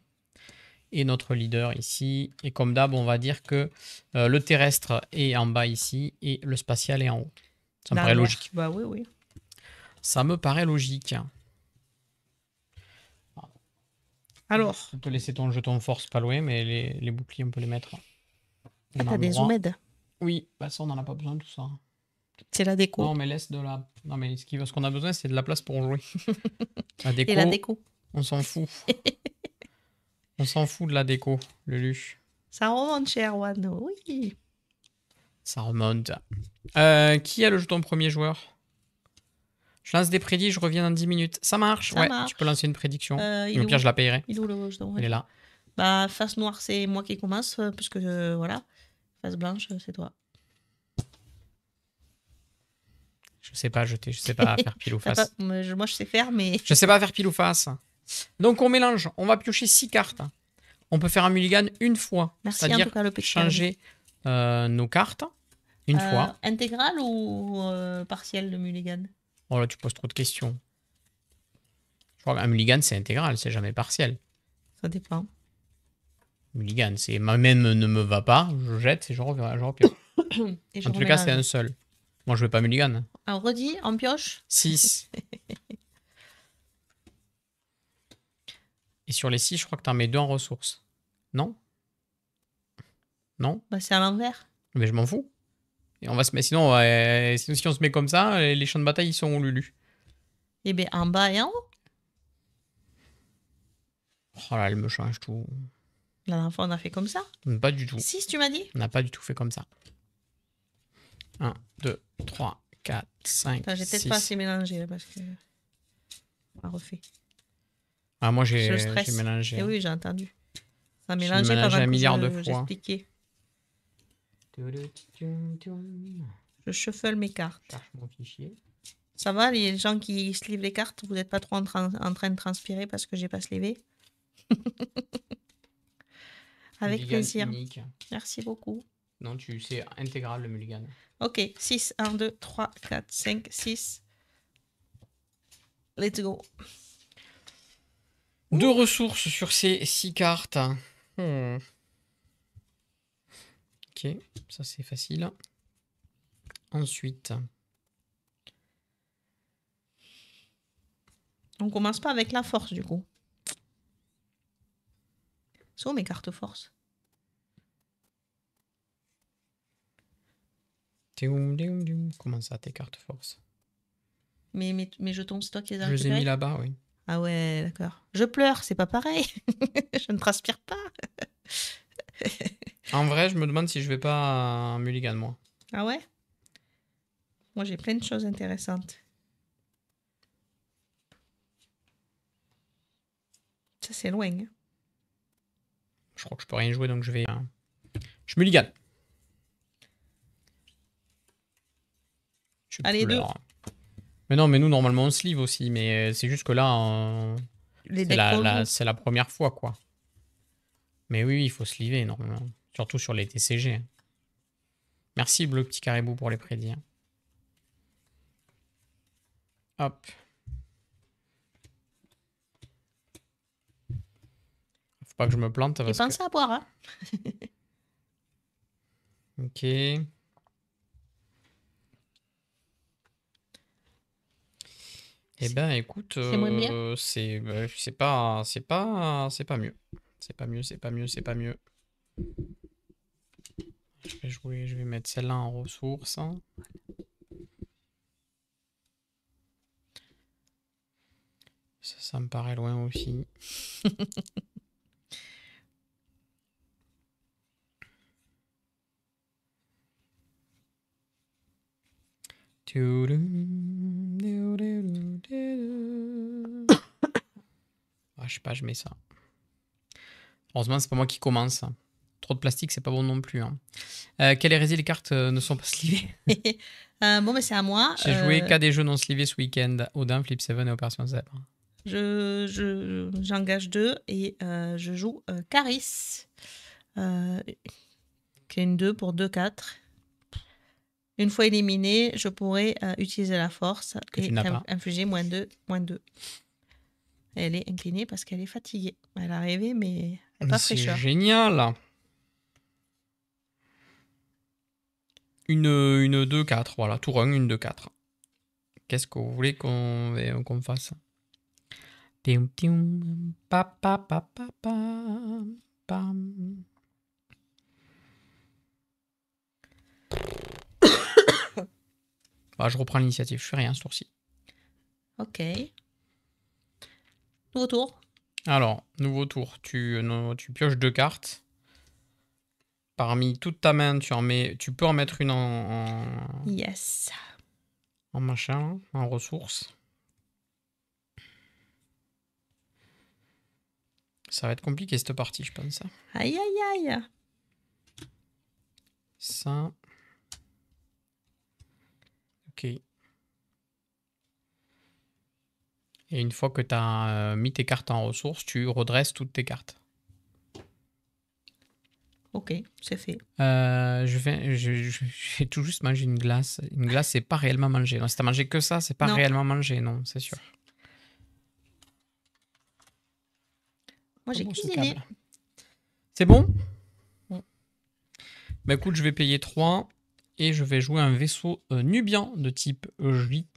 Et notre leader ici. Et comme d'hab, on va dire que le terrestre est en bas ici. Et le spatial est en haut. Ça me paraît logique.
Bah oui, oui.
Ça me paraît logique.
Alors.
Je peux te laisser ton jeton force pas loin, mais les boucliers, on peut les mettre.
Ah, t'as des zoomed.
Oui, bah ça, on n'en a pas besoin de tout ça.
C'est la déco.
Non, mais laisse de la... Non, mais ce qu'on a besoin, c'est de la place pour jouer. La déco,
et la déco.
On s'en fout. On s'en fout de la déco, Lulu.
Ça remonte chez Erwan, oui.
Ça remonte. Qui a le jeton premier joueur? Je lance des prédits, je reviens dans 10 minutes. Ça marche, ouais. Tu peux lancer une prédiction. Au pire, je la payerai.
Il est où le jeton?
Il est là.
Bah, face noire, c'est moi qui commence, puisque voilà. Face blanche, c'est toi.
Je sais pas jeter, je sais pas faire pile ou face.
Moi, je sais faire, mais...
Je sais pas faire pile ou face. Donc, on mélange. On va piocher 6 cartes. On peut faire un mulligan une fois.
Merci, en tout cas, le petit
changer nos cartes. Une fois.
Intégral ou partiel de mulligan?
Oh là, tu poses trop de questions. Je crois qu'un mulligan, c'est intégral, c'est jamais partiel.
Ça dépend.
Mulligan, c'est ma main ne me va pas, je jette et je repioche.
Et
En tous les cas, c'est un seul. Moi, je veux pas mulligan.
Alors, redis, en pioche?
6. Et sur les 6, je crois que t'en mets 2 en ressources. Non? Non?
Bah, c'est à l'envers.
Mais je m'en fous. Et on va se mettre, sinon, si on se met comme ça, les champs de bataille, ils sont où, Lulu?
Eh bien, en bas et en haut.
Oh là, elle me change tout.
La dernière fois, on a fait comme ça.
Pas du tout.
6, tu m'as dit?
On n'a pas du tout fait comme ça. 1, 2, 3, 4, 5,
J'ai peut-être
6.
pas assez mélangé là, parce que. On a refait.
Ah, moi, j'ai
mélangé.
mélangé.
Oui, j'ai entendu. Ça a
J'ai
mélangé
mélangé
pendant
un milliard de fois.
j'expliquais. Je shuffle mes cartes.
Cherche mon fichier.
Ça va, les gens qui sleeve les cartes, vous n'êtes pas trop en train de transpirer parce que j'ai pas slivé? Avec
Mulligan
plaisir.
Unique.
Merci beaucoup.
Non, c'est intégral le mulligan.
Ok, 6, 1, 2, 3, 4, 5, 6. Let's go.
2 ressources sur ces 6 cartes. Ok, ça c'est facile. Ensuite.
On commence pas avec la force du coup. Sont mes cartes force?
Comment ça, tes cartes force?
Mes jetons, c'est toi qui les as
Je les ai mis
récupérés?
là-bas, oui.
Ah ouais, d'accord. Je pleure, c'est pas pareil. Je ne transpire pas.
En vrai, je me demande si je vais pas un mulligan, moi.
Ah ouais? Moi, j'ai plein de choses intéressantes. Ça, c'est loin. Hein.
Je crois que je peux rien jouer, donc je vais... Je mulligan.
Allez, 2.
Mais non, mais nous, normalement, on sleeve aussi. Mais c'est juste que là, c'est la première fois, quoi. Mais oui, il faut sleever, normalement. Surtout sur les TCG. Merci, Bleu Petit Caribou, pour les prédits. Hop. Faut pas que je me plante.
Et pensez à boire, hein.
Ok. Eh ben, écoute, c'est
moins bien.
C'est pas mieux. C'est pas mieux, c'est pas mieux, c'est pas mieux. Je vais mettre celle-là en ressources. Ça me paraît loin aussi. Ah, je sais pas, je mets ça. Heureusement, c'est pas moi qui commence. Trop de plastique, c'est pas bon non plus. Hein. Quelle hérésie, les cartes ne sont pas slivées?
Bon, mais c'est à moi.
J'ai joué qu'à des jeux non slivés ce week-end. Odin, Flip 7 et Opération Zèbre.
J'engage 2 et je joue Caris. Qui est une 2 pour 2-4. Une fois éliminé, je pourrais utiliser la force et infliger -2, -2. Elle est inclinée parce qu'elle est fatiguée. Elle a rêvé, mais elle n'est pas fraîcheur.
C'est génial. Une 2-4, voilà, tour 1, une 2-4. Qu'est-ce que vous voulez qu'on fasse? Bah, je reprends l'initiative, je fais rien ce tour-ci.
Ok. Nouveau tour.
Alors, nouveau tour. Tu pioches 2 cartes. Parmi toute ta main, tu peux en mettre une
Yes.
En machin, en ressources. Ça va être compliqué cette partie, je pense.
Aïe, aïe, aïe.
Ça. Ok. Et une fois que tu as mis tes cartes en ressources, tu redresses toutes tes cartes.
Ok, c'est fait.
Je vais tout juste manger une glace. Une glace, c'est pas réellement manger. Non, si t'as mangé que ça, c'est pas réellement manger, non, c'est sûr.
Moi, j'ai cuisiné.
C'est bon? Bah écoute, je vais payer 3 et je vais jouer un vaisseau nubian de type J.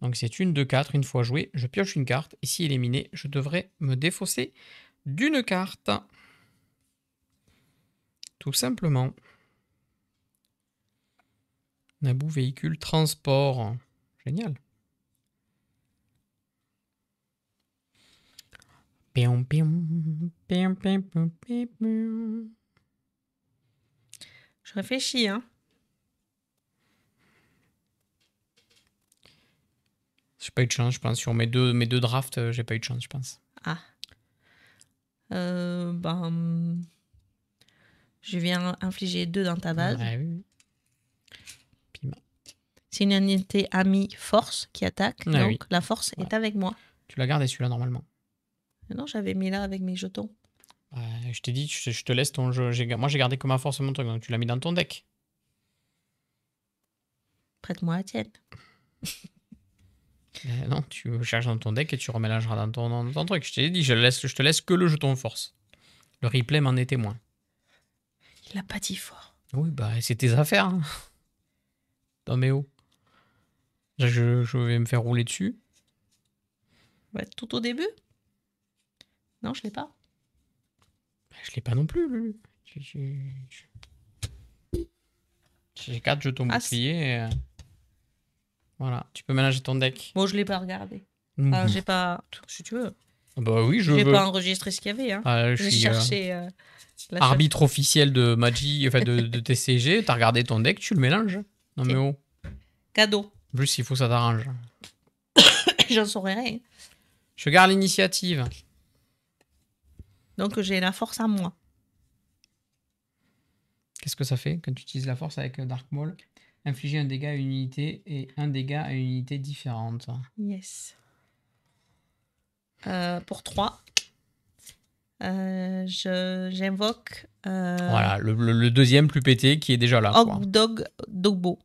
Donc c'est une de 4. Une fois joué, je pioche une carte et si éliminé, je devrais me défausser d'une carte. Tout simplement. Naboo véhicule transport. Génial.
Je réfléchis, hein.
J'ai pas eu de chance, je pense. Sur mes deux drafts, j'ai pas eu de chance, je pense.
Ah. Je viens infliger 2 dans ta base.
Ouais, oui. Pima.
C'est une unité amie force qui attaque.
Ouais,
donc la force est avec moi.
Tu l'as gardé celui-là normalement.
Non, j'avais mis là avec mes jetons.
Je t'ai dit, je te laisse ton jeu. Moi, j'ai gardé comme ma force mon truc, donc tu l'as mis dans ton deck.
Prête-moi la tienne.
Non, tu cherches dans ton deck et tu remélangeras dans ton truc. Je t'ai dit, je te laisse que le jeton force. Le replay m'en est témoin.
Il a pas dit fort.
Oui, bah, c'est tes affaires. Hein. Non, mais oh. Je vais me faire rouler dessus.
Ouais, tout au début? Non, je l'ai pas.
Je l'ai pas non plus. J'ai 4 jetons boucliers. Voilà, tu peux mélanger ton deck.
Bon, je l'ai pas regardé. Alors, j'ai pas... Si tu veux.
Bah oui, je veux.
J'ai pas enregistré ce qu'il y avait. Hein.
Je
suis cherché...
arbitre officiel de Magic, enfin de TCG. T'as regardé ton deck, tu le mélanges. Non mais oh.
Cadeau.
En plus, il faut que ça t'arrange.
J'en saurais rien.
Je garde l'initiative.
Donc j'ai la force à moi.
Qu'est-ce que ça fait quand tu utilises la force avec Dark Maul? Infliger un dégât à une unité et un dégât à une unité différente.
Yes. Pour 3. J'invoque...
Voilà, le deuxième plus pété qui est déjà là.
Dogbo.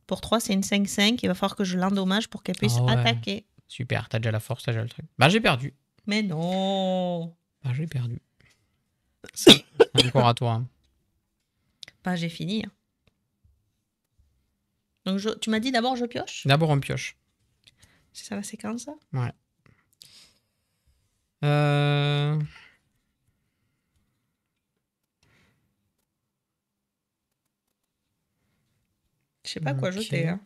Pour 3, c'est une 5-5. Il va falloir que je l'endommage pour qu'elle puisse attaquer.
Super, t'as déjà la force, t'as déjà le truc. Bah, j'ai perdu.
Mais non.
Bah, j'ai perdu. Encore à toi. Hein.
Bah, j'ai fini. Donc, tu m'as dit d'abord je pioche?
D'abord, on pioche.
C'est ça la séquence, ça?
Ouais.
Je sais pas quoi jeter. Hein.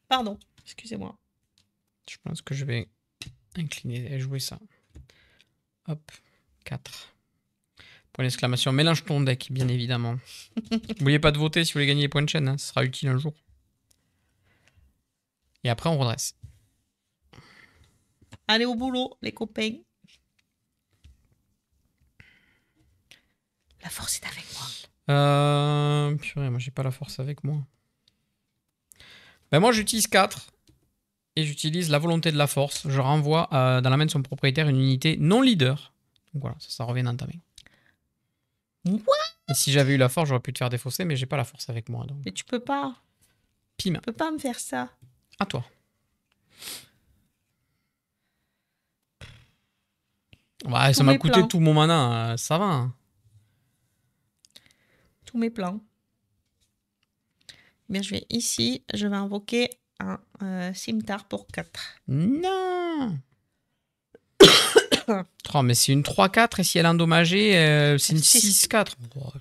Pardon, excusez-moi.
Je pense que je vais incliner et jouer ça. Hop, 4. Point d'exclamation. Mélange ton deck, bien évidemment. N'oubliez pas de voter si vous voulez gagner les points de chaîne. Hein. Ce sera utile un jour. Et après, on redresse.
Allez au boulot, les copains. La force est avec moi.
Purée, moi, j'ai pas la force avec moi. Ben, moi, j'utilise 4. Et j'utilise la volonté de la force. Je renvoie dans la main de son propriétaire une unité non leader. Donc voilà, ça revient dans ta main.
What?
Et si j'avais eu la force, j'aurais pu te faire défausser, mais j'ai pas la force avec moi. Donc.
Mais tu peux pas.
Pim.
Tu peux pas me faire ça.
À toi. Ouais, ça m'a coûté tout mon mana. Ça va. Hein.
Tous mes plans. Bien, je vais ici. Je vais invoquer un cimetière pour 4.
Non. Oh, mais c'est une 3-4 et si elle est endommagée, c'est une 6-4. Oh.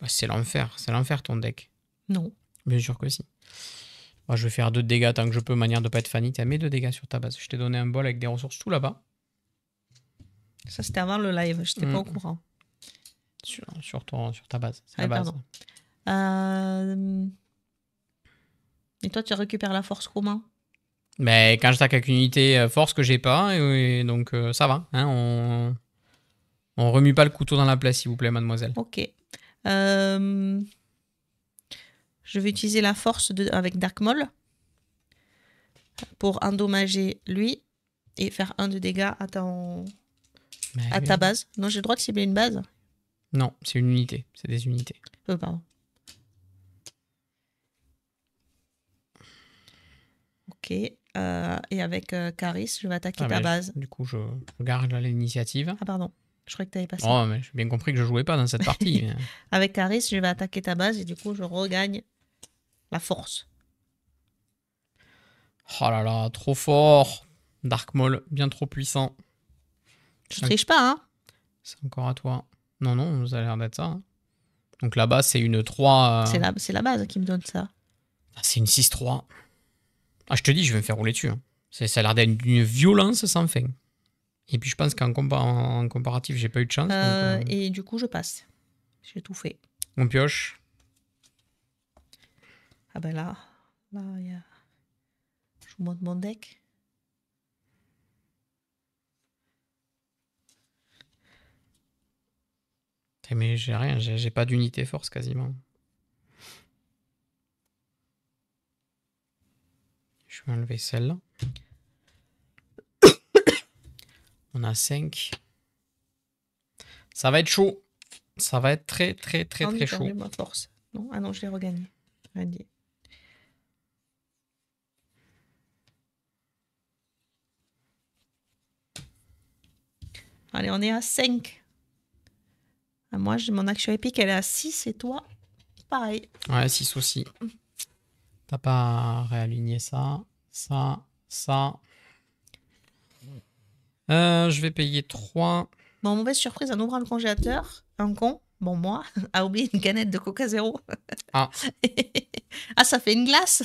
C'est l'enfer ton deck.
Non.
Bien sûr que si. Moi, je vais faire 2 dégâts tant que je peux, manière de pas être fanny. Tu as mis 2 dégâts sur ta base. Je t'ai donné un bol avec des ressources tout là-bas.
Ça, c'était avant le live. Je n'étais pas au courant.
Sur ta base. C'est la base.
Et toi, tu récupères la force comment?
Mais quand j'attaque avec une unité force que j'ai pas, et donc ça va. Hein, on remue pas le couteau dans la plaie, s'il vous plaît, mademoiselle.
Ok. Je vais utiliser la force avec Dark Maul. pour endommager lui et faire 1 de dégâts à ta base. Non, j'ai le droit de cibler une base?
Non, c'est une unité. C'est des unités.
Pardon. Ok. Et avec Caris, je vais attaquer ta base.
Du coup, je garde l'initiative.
Ah, pardon. Je croyais que tu avais passé.
Oh, mais j'ai bien compris que je jouais pas dans cette partie.
Avec Caris, je vais attaquer ta base et du coup, je regagne la force.
Oh là là, trop fort. Dark Maul, bien trop puissant.
Je triche pas, hein?
C'est encore à toi. Non, ça a l'air d'être ça. Hein. Donc là-bas, c'est une 3...
C'est la base qui me donne ça.
Ah, c'est une 6-3. Ah, je te dis, je vais me faire rouler dessus. Hein. Ça a l'air d'être d'une violence sans fin. Et puis je pense qu'en comparatif, j'ai pas eu de chance.
Et du coup, je passe. J'ai tout fait.
On pioche.
Ah ben là, il y a... Je vous montre mon deck.
Mais j'ai rien, j'ai pas d'unité force quasiment. Je vais enlever celle-là. On a 5. Ça va être chaud. Ça va être très chaud.
Ma force. Non, ah non, je l'ai regagné. Allez, on est à 5. Moi, mon action épique, elle est à 6 et toi, pareil.
Ouais, 6 aussi. T'as pas réaligné ça. Je vais payer 3.
Bon, mauvaise surprise, en ouvrant le congélateur, un con, bon moi, a oublié une canette de Coca Zéro.
Ah.
Ah, ça fait une glace.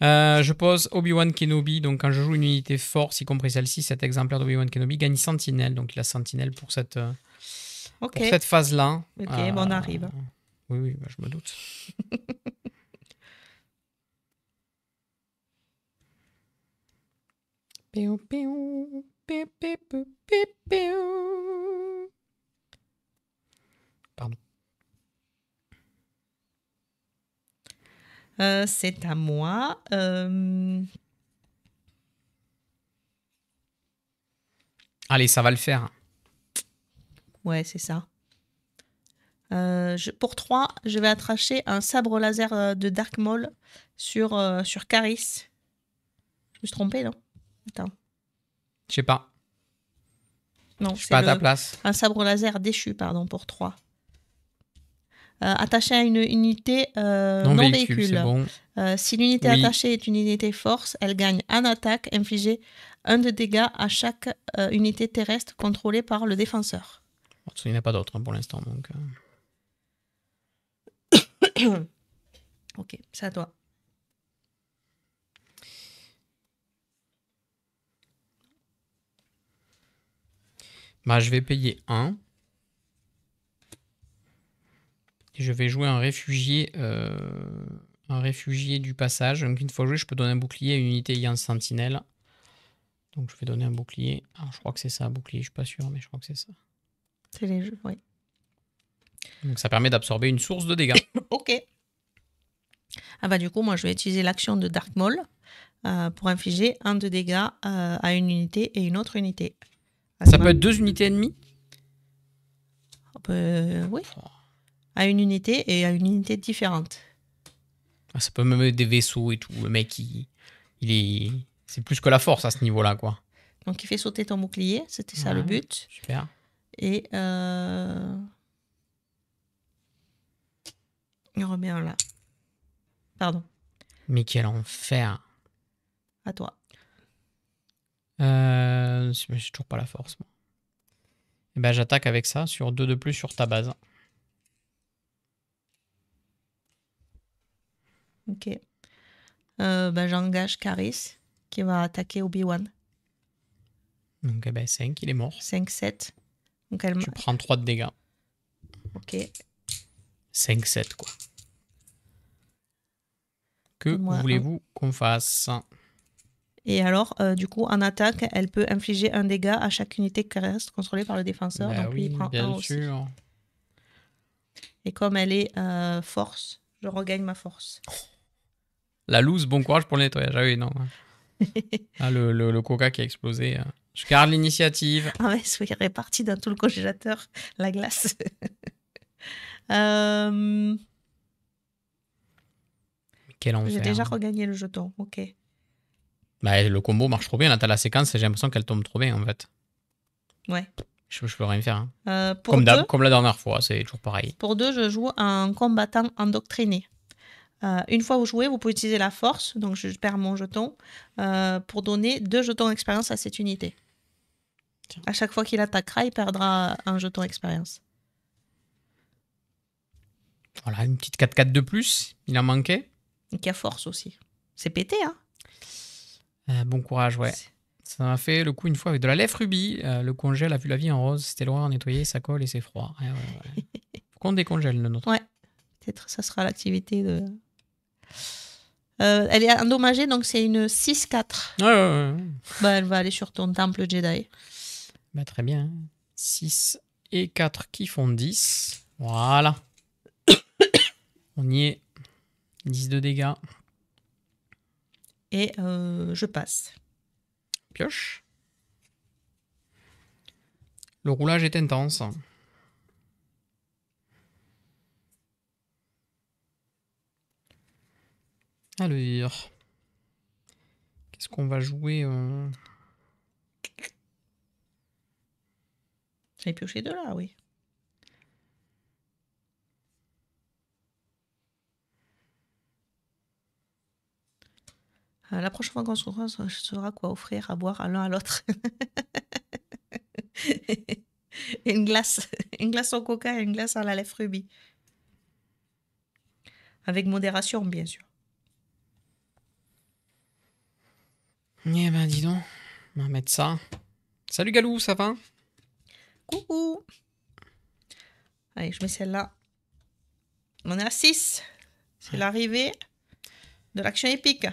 Je pose Obi-Wan Kenobi. Donc, quand je joue une unité force, y compris celle-ci, cet exemplaire d'Obi-Wan Kenobi gagne Sentinelle. Donc, il a Sentinelle pour cette phase-là.
Ok, bon, on arrive.
Oui, bah, je me doute. Pardon.
C'est à moi.
Allez, ça va le faire.
Ouais, c'est ça. Pour 3, je vais attracher un sabre laser de Dark Maul sur Caris. Je me suis trompée, non? Attends.
Je sais pas.
Non,
je suis pas à ta place.
Un sabre laser déchu, pardon, pour 3. Attaché à une unité non véhicule.
Bon.
Si l'unité attachée est une unité force, elle gagne en attaque, infliger 1 de dégâts à chaque unité terrestre contrôlée par le défenseur.
Il n'y en a pas d'autres hein, pour l'instant. Donc,
Ok, c'est à toi.
Bah, je vais payer 1. Et je vais jouer un réfugié du passage. Donc une fois joué, je peux donner un bouclier à une unité ayant sentinelle. Donc je vais donner un bouclier. Alors, je crois que c'est ça, un bouclier, je suis pas sûr, mais je crois que c'est ça.
C'est les jeux, oui.
Donc ça permet d'absorber une source de dégâts.
Ok. Ah bah du coup, moi je vais utiliser l'action de Dark Maul pour infliger 1 de dégâts à une unité et une autre unité.
Ça peut être 2 unités ennemies?
Oui. À une unité et à une unité différente.
Ah, ça peut même être des vaisseaux et tout. Le mec, c'est plus que la force à ce niveau-là, quoi.
Donc il fait sauter ton bouclier, c'était ça le but.
Super.
Et il remet un là. Pardon.
Mais quel enfer.
À toi.
J'ai toujours pas la force, moi. Et ben, j'attaque avec ça sur 2 de plus sur ta base.
Ok. J'engage Caris qui va attaquer Obi-Wan.
Donc, 5, il est mort.
5-7. Donc,
tu prends 3 de dégâts.
Ok.
5-7, quoi. Que voulez-vous qu'on fasse?
Et alors, du coup, en attaque, elle peut infliger 1 dégât à chaque unité terrestre contrôlée par le défenseur. Donc, lui, il prend 1 aussi. Et comme elle est force, je regagne ma force.
La loose, bon courage pour le nettoyage. Ah oui, non. Ah, le coca qui a explosé. Je garde l'initiative.
Ah ouais, c'est réparti dans tout le congélateur, la glace.
Quel enfer.
J'ai déjà regagné le jeton, ok.
Bah, le combo marche trop bien. Là, t'as la séquence et j'ai l'impression qu'elle tombe trop bien, en fait.
Ouais.
Je peux rien faire. Hein.
Comme
la dernière fois, c'est toujours pareil.
Pour 2, je joue un combattant endoctriné. Une fois vous jouez, vous pouvez utiliser la force, donc je perds mon jeton, pour donner 2 jetons d'expérience à cette unité. Tiens. À chaque fois qu'il attaquera, il perdra un jeton d'expérience.
Voilà, une petite 4-4 de plus, il en manquait.
Et qui a force aussi. C'est pété, hein.
Bon courage, ouais. Ça m'a fait le coup une fois avec de la lèvre rubis. Le congèle a vu la vie en rose. C'était l'horreur à nettoyer, ça colle et c'est froid. Ouais. Faut qu'on décongèle le nôtre.
Ouais, peut-être ça sera l'activité de... elle est endommagée, donc c'est une 6-4.
Ouais.
Bah, elle va aller sur ton temple Jedi.
Bah, très bien. 6 et 4 qui font 10. Voilà. On y est. 10 de dégâts.
Et je passe.
Pioche. Le roulage est intense. Alors, qu'est-ce qu'on va jouer
J'avais pioché de là, oui. La prochaine fois qu'on se croise, je saurai quoi offrir à boire à l'un à l'autre. Une glace au coca et une glace à la lèvre rubis. Avec modération, bien sûr.
Eh ben, dis donc, on va mettre ça. Salut Galou, ça va?
Coucou. Allez, je mets celle-là. On est à 6. C'est l'arrivée de l'action épique.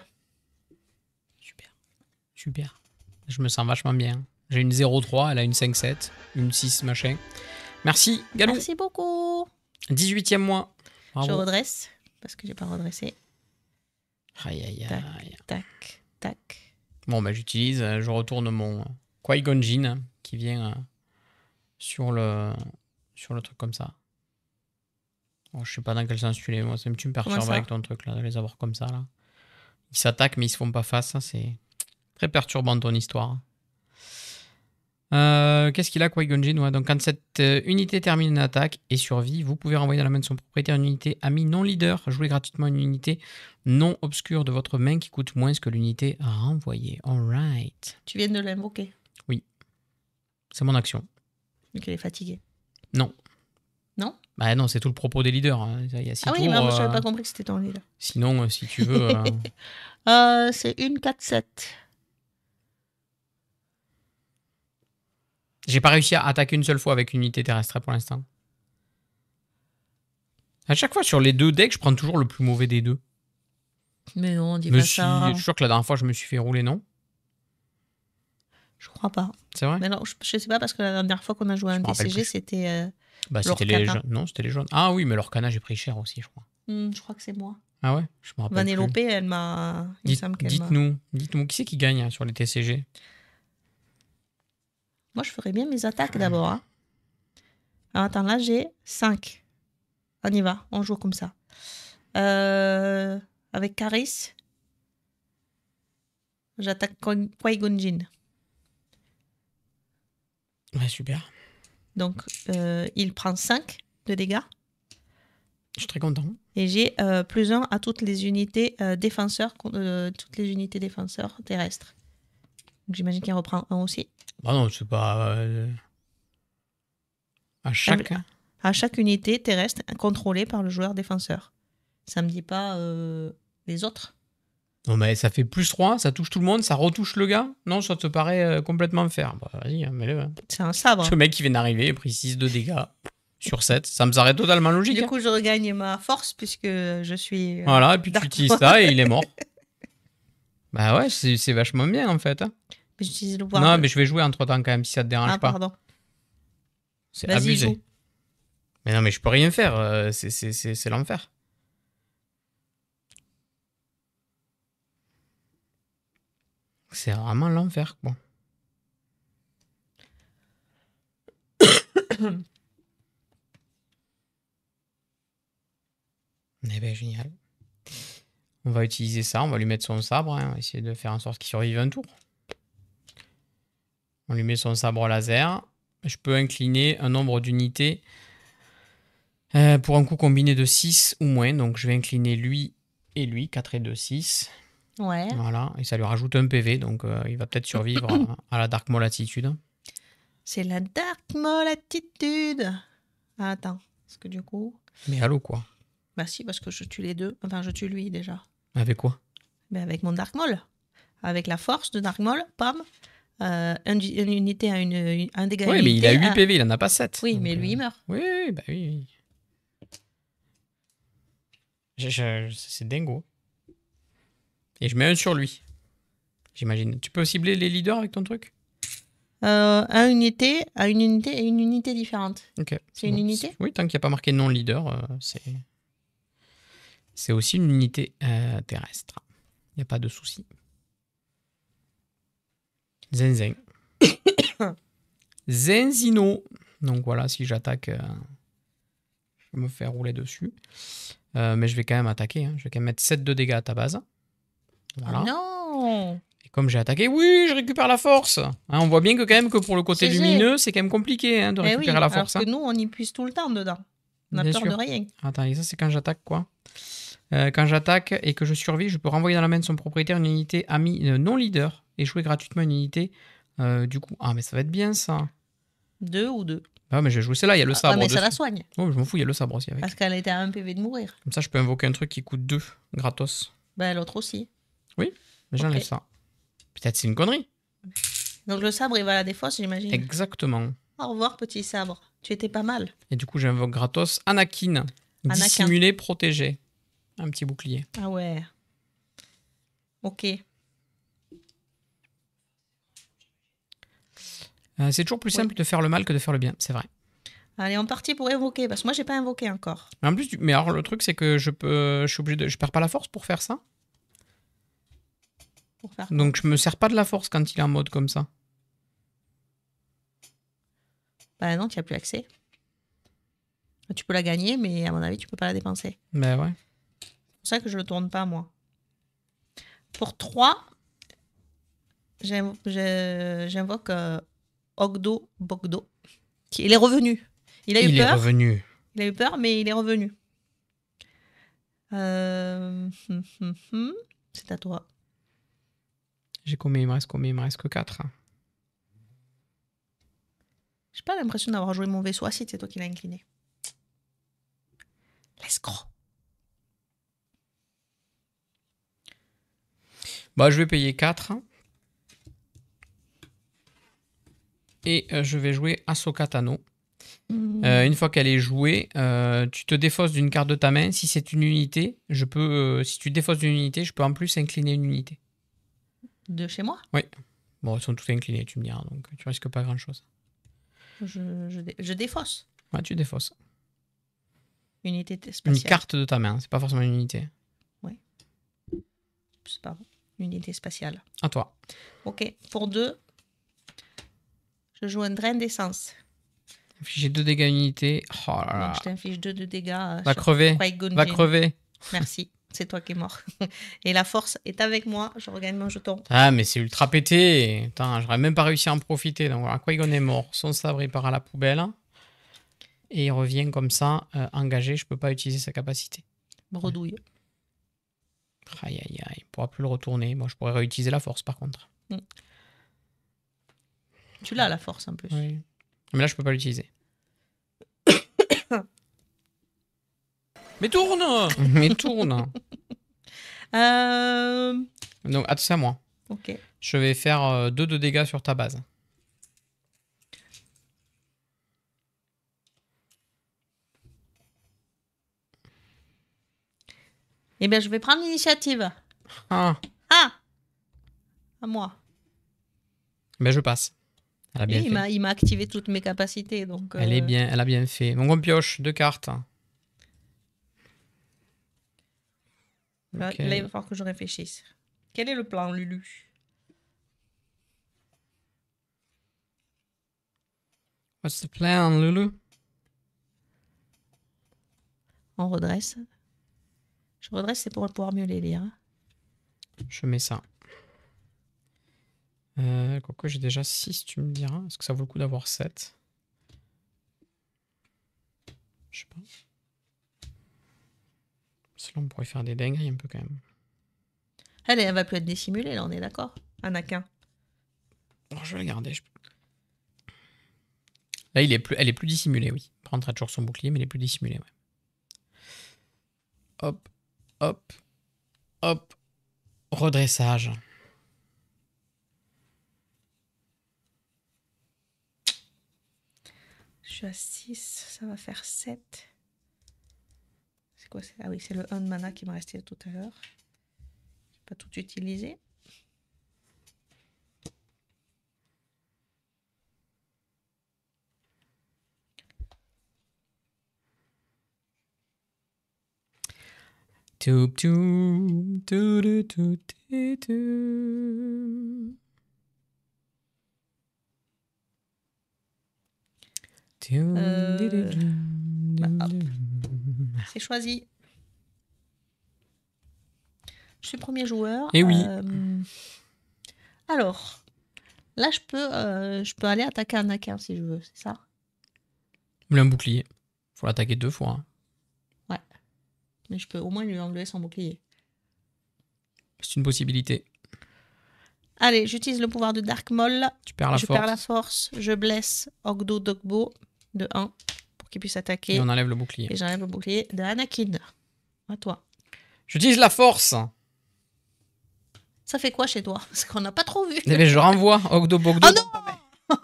Super. Je me sens vachement bien. J'ai une 0,3, elle a une 5,7, une 6 machin. Merci Galou.
Merci beaucoup.
18e mois. Bravo.
Je redresse, parce que j'ai pas redressé.
Aïe.
Tac.
Bon, bah j'utilise, je retourne mon Qui-Gon Jinn qui vient sur le truc comme ça. Oh, je sais pas dans quel sens tu l'es, moi tu me perturbes avec ton truc là, de les avoir comme ça là. Ils s'attaquent mais ils se font pas face, ça c'est très perturbant ton histoire. Qu'est-ce qu'il a Qui-Gon Jinn? Ouais, donc quand cette unité termine une attaque et survit, vous pouvez renvoyer dans la main de son propriétaire une unité ami non leader. Jouez gratuitement une unité non obscure de votre main qui coûte moins que l'unité renvoyée. Alright.
Tu viens de l'invoquer?
Oui. C'est mon action.
Donc il est fatigué.
Non.
Non?
Bah non, c'est tout le propos des leaders. Hein. Il y a 6 tours,
oui, mais moi je n'avais pas compris que c'était ton leader.
Sinon, si tu veux...
c'est une 4-7.
J'ai pas réussi à attaquer une seule fois avec une unité terrestre pour l'instant. À chaque fois, sur les 2 decks, je prends toujours le plus mauvais des 2.
Mais non, dis pas ça.
Je suis sûr que la dernière fois, je me suis fait rouler, non?
Je crois pas.
C'est vrai?
Mais non, je sais pas, parce que la dernière fois qu'on a joué un TCG, c'était...
c'était les jaunes. Non, c'était les jaunes. Ah oui, mais l'Orcana, j'ai pris cher aussi, je crois.
Je crois que c'est moi.
Ah ouais? Je me rappelle
Vanellope, elle m'a...
Dites-nous, qui c'est qui gagne sur les TCG?
Moi, je ferais bien mes attaques d'abord. Hein. Alors, attends, là, j'ai 5. On y va, on joue comme ça. Avec Caris, j'attaque Qui-Gon Jinn.
Ouais, super.
Donc, il prend 5 de dégâts.
Je suis très content.
Et j'ai +1 à toutes les unités défenseurs terrestres. Donc, j'imagine qu'il reprend 1 aussi.
Bah non, c'est pas... À chaque
unité terrestre contrôlée par le joueur défenseur. Ça me dit pas les autres.
Non, mais ça fait +3, ça touche tout le monde, ça retouche le gars? Non, ça te paraît complètement faire. Bah, vas-y, mets-le.
C'est un sabre.
Ce mec qui vient d'arriver, il a pris 6 de dégâts sur 7. Ça me paraît totalement logique.
Du coup, je regagne ma force puisque je suis...
voilà, et puis tu utilises ça et il est mort. Bah ouais, c'est vachement bien en fait.
Mais j'utilise le pouvoir.
Non, mais je vais jouer entre temps quand même si ça te dérange pas.
Pardon.
C'est abusé. Joue. Mais non, mais je peux rien faire. C'est l'enfer. C'est vraiment l'enfer, quoi. Eh ben, génial. On va utiliser ça, on va lui mettre son sabre, hein, on va essayer de faire en sorte qu'il survive un tour. On lui met son sabre laser. Je peux incliner un nombre d'unités pour un coup combiné de 6 ou moins. Donc je vais incliner lui et lui, 4 et 2, 6.
Ouais.
Voilà, et ça lui rajoute un PV, donc il va peut-être survivre à la Dark Maul attitude.
C'est la Dark Maul attitude. Ah, attends, parce que du coup...
Mais allô, quoi.
Bah si, parce que je tue les deux. Enfin, je tue lui déjà.
Avec quoi?
Ben avec mon Dark Maul. Avec la force de Dark Maul, pam. Une unité à un dégât.
Oui, mais il a 8 PV, il en a pas 7.
Oui,
donc,
mais lui, il meurt.
Oui, bah oui. C'est dingo. Et je mets un sur lui. J'imagine. Tu peux cibler les leaders avec ton truc?
À une unité et une unité différente.
Ok.
C'est une unité?
Oui, tant qu'il n'y a pas marqué non leader, c'est aussi une unité terrestre. Il n'y a pas de souci. Zen. Zenzino. Donc voilà, si j'attaque, je vais me faire rouler dessus. Mais je vais quand même attaquer. Hein. Je vais quand même mettre 7 de dégâts à ta base. Voilà.
Oh non!
Et comme j'ai attaqué, oui, je récupère la force. Hein, on voit bien que quand même que pour le côté lumineux, c'est quand même compliqué hein, de récupérer la force.
Alors que nous, on y puise tout le temps dedans. On a peur de rien.
Attends, et ça c'est quand j'attaque quoi? Quand j'attaque et que je survis, je peux renvoyer dans la main de son propriétaire une unité amie non leader et jouer gratuitement une unité du coup. Ah mais ça va être bien ça.
2 ou 2.
Ah mais je vais jouer celle-là, il y a le sabre.
Ah mais ça la soigne.
Oh je m'en fous, il y a le sabre aussi avec.
Parce qu'elle était à 1 PV de mourir.
Comme ça je peux invoquer un truc qui coûte 2 gratos.
Ben l'autre aussi.
Oui, mais j'enlève ça. Peut-être c'est une connerie.
Donc le sabre il va à la défausse j'imagine.
Exactement.
Au revoir petit sabre, tu étais pas mal.
Et du coup j'invoque gratos Anakin. Dissimulé, protégé. Un petit bouclier.
Ah ouais. Ok.
C'est toujours plus simple de faire le mal que de faire le bien, c'est vrai.
Allez, on partit pour évoquer, parce que moi, j'ai pas invoqué encore.
En plus, mais alors le truc, c'est que je suis obligé de... Je perds pas la force pour faire ça.
Pour faire
donc, je me sers pas de la force quand il est en mode comme ça.
Bah non, tu n'as plus accès. Tu peux la gagner, mais à mon avis, tu peux pas la dépenser.
Ben ouais.
C'est pour ça que je le tourne pas, moi. Pour 3, j'invoque Ogdo Bogdo. Il est revenu. Il a eu peur.
Il est revenu.
Il a eu peur, mais il est revenu. C'est à toi.
J'ai combien? Il me reste combien? Il me reste que 4.
J'ai pas l'impression d'avoir joué mon vaisseau. Ah si, c'est toi qui l'as incliné. L'escroc.
Bah, je vais payer 4. Et je vais jouer Ahsoka Tano. Une fois qu'elle est jouée, tu te défausses d'une carte de ta main. Si c'est une unité, je peux. Si tu défausses d'une unité, je peux en plus incliner une unité.
De chez moi?
Oui. Bon, elles sont toutes inclinées, tu me diras, donc tu risques pas grand chose.
Je défausse.
Ouais, tu défausses.
Unité spatiale.
Une carte de ta main, c'est pas forcément une unité.
Oui. C'est pas bon. Unité spatiale.
À toi.
Ok. Pour 2, je joue un drain d'essence.
Infliger 2 dégâts unité. Oh là là.
Donc, je t'inflige 2 de dégâts.
Va crever. Va crever.
Merci. C'est toi qui es mort. Et la force est avec moi. Je regagne mon jeton.
Ah, mais c'est ultra pété. Attends, j'aurais même pas réussi à en profiter. Donc voilà, Qui-Gon est mort. Son sabre, il part à la poubelle. Et il revient comme ça, engagé. Je peux pas utiliser sa capacité.
Bredouille.
Aïe, aïe, aïe. Il pourra plus le retourner. Moi, je pourrais réutiliser la force, par contre.
Tu l'as, la force, en plus.
Oui. Mais là, je peux pas l'utiliser. Mais tourne. Mais tourne. Donc, c'est à moi.
Ok.
Je vais faire 2 de dégâts sur ta base.
Eh bien, je vais prendre l'initiative.
Ah.
À moi.
Ben, je passe. Elle a bien fait.
Il m'a activé toutes mes capacités. Donc,
elle a bien fait. Donc, on pioche 2 cartes.
Là,
Okay.
il va falloir que je réfléchisse. Quel est le plan, Lulu?
What's the plan, Lulu?
On redresse. Je redresse, c'est pour pouvoir mieux les lire.
Je mets ça. Quoique j'ai déjà 6, tu me diras. Est-ce que ça vaut le coup d'avoir 7? Je sais pas. Cela, on pourrait faire des dingueries un peu quand même.
Elle va plus être dissimulée, là, on est d'accord? Anakin.
Oh, je vais la garder. Là, elle est plus dissimulée, oui. Il prendra toujours son bouclier, mais elle est plus dissimulée, ouais. Hop, hop, hop. Redressage.
Je suis à 6, ça va faire 7. C'est quoi? Ah oui, c'est le 1 de mana qui me restait tout à l'heure. Je n'ai pas tout utilisé.
Tout.
C'est choisi. Je suis premier joueur.
Et oui.
Alors, là, je peux aller attaquer Anakin si je veux, c'est ça?
Il a un bouclier. Faut l'attaquer 2 fois. Hein.
Ouais. Mais je peux au moins lui enlever son bouclier.
C'est une possibilité.
Allez, j'utilise le pouvoir de Dark Maul.
Tu perds la force.
Je perds la force. Je blesse Ogdo Dogbo de 1 pour qu'il puisse attaquer.
Et on enlève le bouclier.
Et j'enlève le bouclier de Anakin. À toi.
J'utilise la force.
Ça fait quoi chez toi? Parce qu'on n'a pas trop vu.
Eh bien, je renvoie Ogdo Bogdo.
Oh non.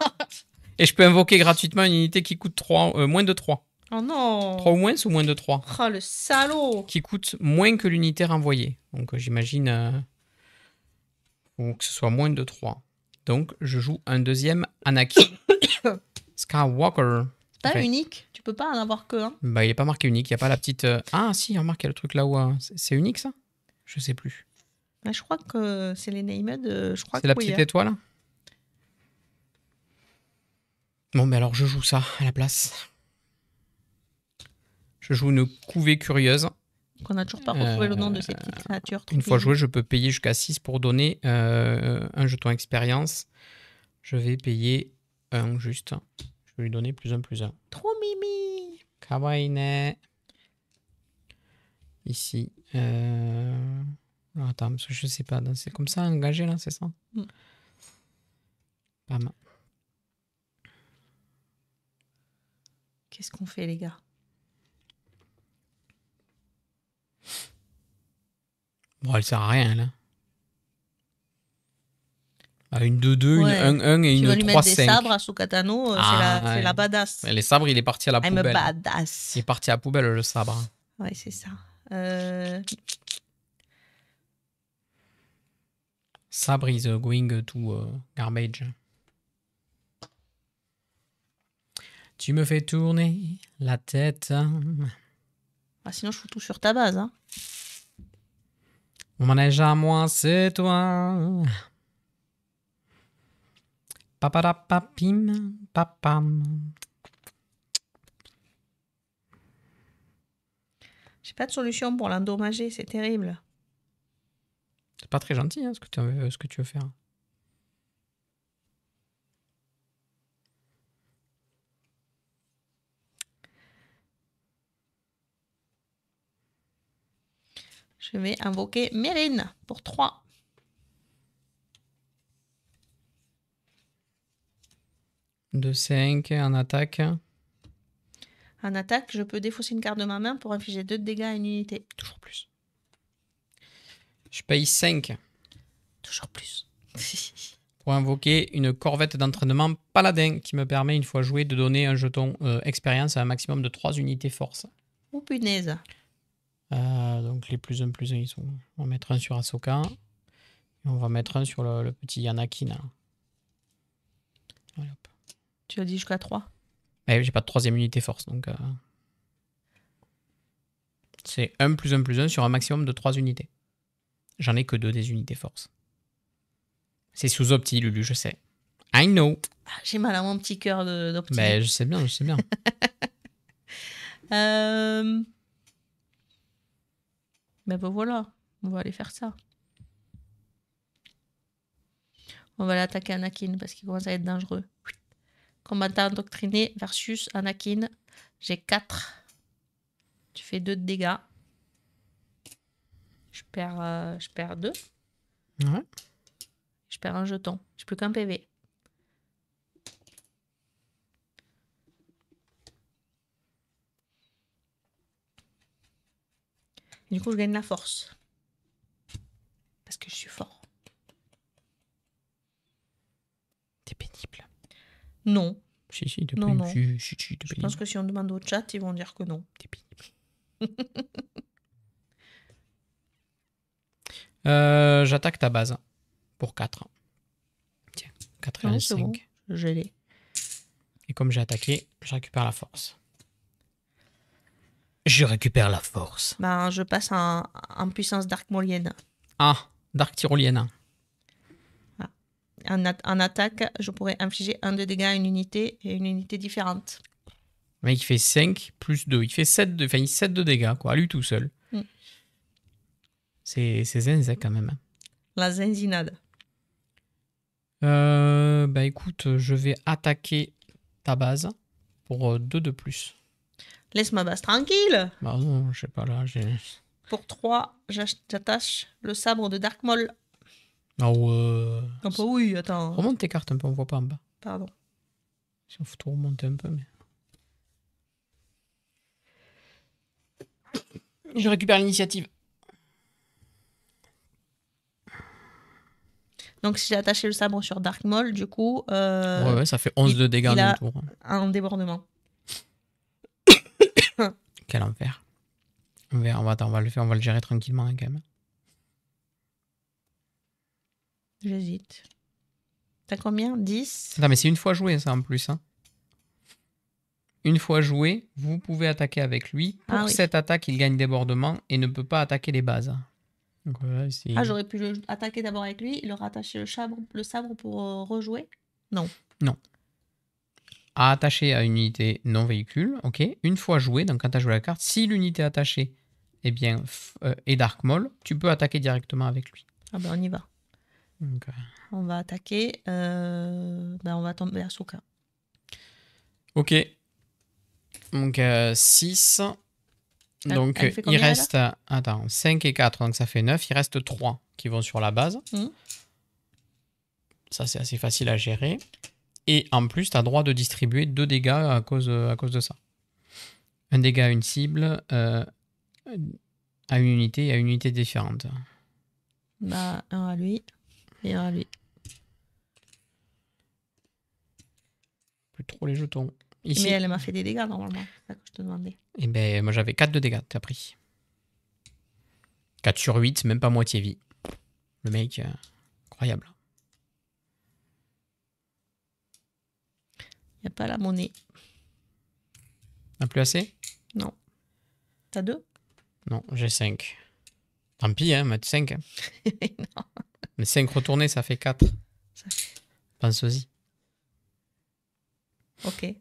Et je peux invoquer gratuitement une unité qui coûte moins de 3.
Oh non.
3 ou moins de 3.
Oh le salaud.
Qui coûte moins que l'unité renvoyée. Donc j'imagine que ce soit moins de 3. Donc je joue un deuxième Anakin Skywalker.
Pas
Okay.
unique? Tu peux pas en avoir que un?
Bah, il n'est pas marqué unique. Il n'y a pas la petite... Ah si, remarque, il y a le truc là-haut. C'est unique ça? Je sais plus.
Bah, je crois que c'est les named.
C'est la petite étoile? Bon, mais alors je joue ça à la place. Je joue une couvée curieuse.
Qu'on n'a toujours pas retrouvé le nom de ces petites créatures.
Une fois joué, je peux payer jusqu'à 6 pour donner un jeton expérience. Je vais payer 1 juste. Je vais lui donner +1/+1.
Trop mimi.
Kawaii. Ici. Alors, attends, parce que je sais pas. C'est comme ça, engagé là, c'est ça? Bam.
Qu'est-ce qu'on fait, les gars?
Bon, elle sert à rien, là. Ah, une 2-2,
ouais.
une 1-1 et une 3-5. Tu vas lui mettre des
sabres à Sukatano, c'est la badass.
Les sabres, il est parti à la poubelle.
I'm a badass.
Il est parti à la poubelle, le sabre.
Ouais, c'est ça.
Sabre is going to garbage. Tu me fais tourner la tête.
Ah, sinon, je fous tout sur ta base. Hein.
Mon manège à moi, c'est toi. Papadapapim, papam.
J'ai pas de solution pour l'endommager, c'est terrible.
C'est pas très gentil hein, ce que tu veux faire.
Je vais invoquer Mérine pour 3.
De 5 en attaque.
En attaque, je peux défausser une carte de ma main pour infliger 2 de dégâts à une unité.
Toujours plus. Je paye 5.
Toujours plus.
Pour invoquer une corvette d'entraînement paladin qui me permet, une fois joué, de donner un jeton expérience à un maximum de 3 unités force.
Oh punaise.
Donc les +1/+1, ils sont... On va mettre un sur Ahsoka. Et on va mettre un sur le petit Anakin. Allez, hop.
Tu as dit jusqu'à 3.
J'ai pas de 3e unité force, donc... C'est 1+1/+1 sur un maximum de 3 unités. J'en ai que 2 des unités force. C'est sous opti, Lulu, je sais. I know.
Ah, j'ai mal à mon petit cœur d'optique.
Ben, je sais bien, je sais bien.
Ben voilà, on va aller faire ça. On va l'attaquer Anakin parce qu'il commence à être dangereux. Combattant endoctriné versus Anakin. J'ai 4. Tu fais 2 de dégâts. Je perds 2.
Ouais.
Je perds un jeton. J'ai plus qu'un PV. Et du coup, je gagne la force. Parce que je suis fort.
T'es pénible.
Non.
Si, t'es
Non,
pénible.
non.
Si, t'es
Je
pénible.
pense que si on demande au chat, ils vont dire que non.
T'es pénible. J'attaque ta base pour 4. Tiens, 4 et
Non,
1,
c'est
5.
bon. Je l'ai.
Et comme j'ai attaqué, je récupère la force. Je récupère la force.
Ben, je passe en puissance dark molienne.
Ah, Dark Tyrolienne.
En attaque, je pourrais infliger 1 de dégâts à une unité et une unité différente.
Le mec, il fait 5 plus 2. Il fait 7 de dégâts, quoi, à lui tout seul.
Mm.
C'est zinzin quand même.
La zinzinade.
Bah écoute, je vais attaquer ta base pour 2 de plus.
Laisse ma base tranquille.
Bah non, je sais pas là, j'ai...
Pour 3, j'attache le sabre de Dark Maul.
Ah ouais...
Ah bah oui, attends.
Remonte tes cartes un peu, on voit pas en bas.
Pardon.
Si on faut tout remonter un peu, mais... Je récupère l'initiative.
Donc si j'ai attaché le sabre sur Dark Maul, du coup...
Ouais, ça fait 11 de dégâts en un tour.
Un débordement.
Quel enfer. On va le faire, on va le gérer tranquillement hein, quand même.
J'hésite. T'as combien? 10?
Attends, mais c'est une fois joué ça en plus. Hein. Une fois joué, vous pouvez attaquer avec lui. Pour cette attaque, il gagne débordement et ne peut pas attaquer les bases. Donc, voilà,
j'aurais pu attaquer d'abord avec lui, il aura attaché le sabre pour rejouer? Non.
Non. À attacher à une unité non véhicule, ok. Une fois joué, donc quand tu as joué la carte, si l'unité attachée est Dark Maul, tu peux attaquer directement avec lui.
Ah ben on y va.
Donc,
on va attaquer. On va tomber à Ahsoka.
Ok. Donc 6. Donc
il
reste... Attends, 5 et 4, donc ça fait 9. Il reste 3 qui vont sur la base. Ça, c'est assez facile à gérer. Et en plus, tu as droit de distribuer 2 dégâts à cause de ça. Un dégât à une cible, à une unité et à une unité différente.
Bah, un à lui et un à lui.
Plus trop les jetons.
Ici. Mais elle m'a fait des dégâts normalement. C'est ça que je te demandais.
Et ben, moi j'avais 4 de dégâts, t'as pris. 4 sur 8, même pas moitié vie. Le mec, incroyable.
Il n'y a pas la monnaie.
T'as plus assez?
Non. T'as 2?
Non, j'ai 5. Tant pis, hein, mettre 5. Hein.
Non.
Mais 5 retournés, ça fait 4. Pense-y.
Ok.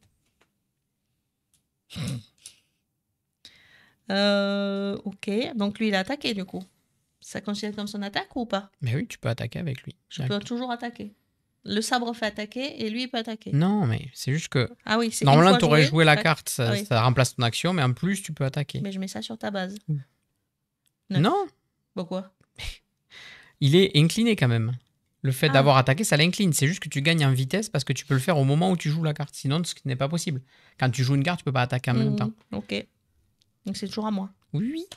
Ok, donc lui il a attaqué du coup. Ça considère comme son attaque ou pas?
Mais oui, tu peux attaquer avec lui.
Je peux toujours attaquer. Le sabre fait attaquer et lui il peut attaquer.
Non, mais c'est juste que...
Ah oui, c'est
normalement, tu aurais joué la carte, ça remplace ton action, mais en plus, tu peux attaquer.
Mais je mets ça sur ta base.
Non.
Pourquoi?
Il est incliné quand même. Le fait d'avoir attaqué, ça l'incline. C'est juste que tu gagnes en vitesse parce que tu peux le faire au moment où tu joues la carte. Sinon, ce n'est pas possible. Quand tu joues une carte, tu peux pas attaquer en même temps.
Ok. Donc c'est toujours à moi.
Oui.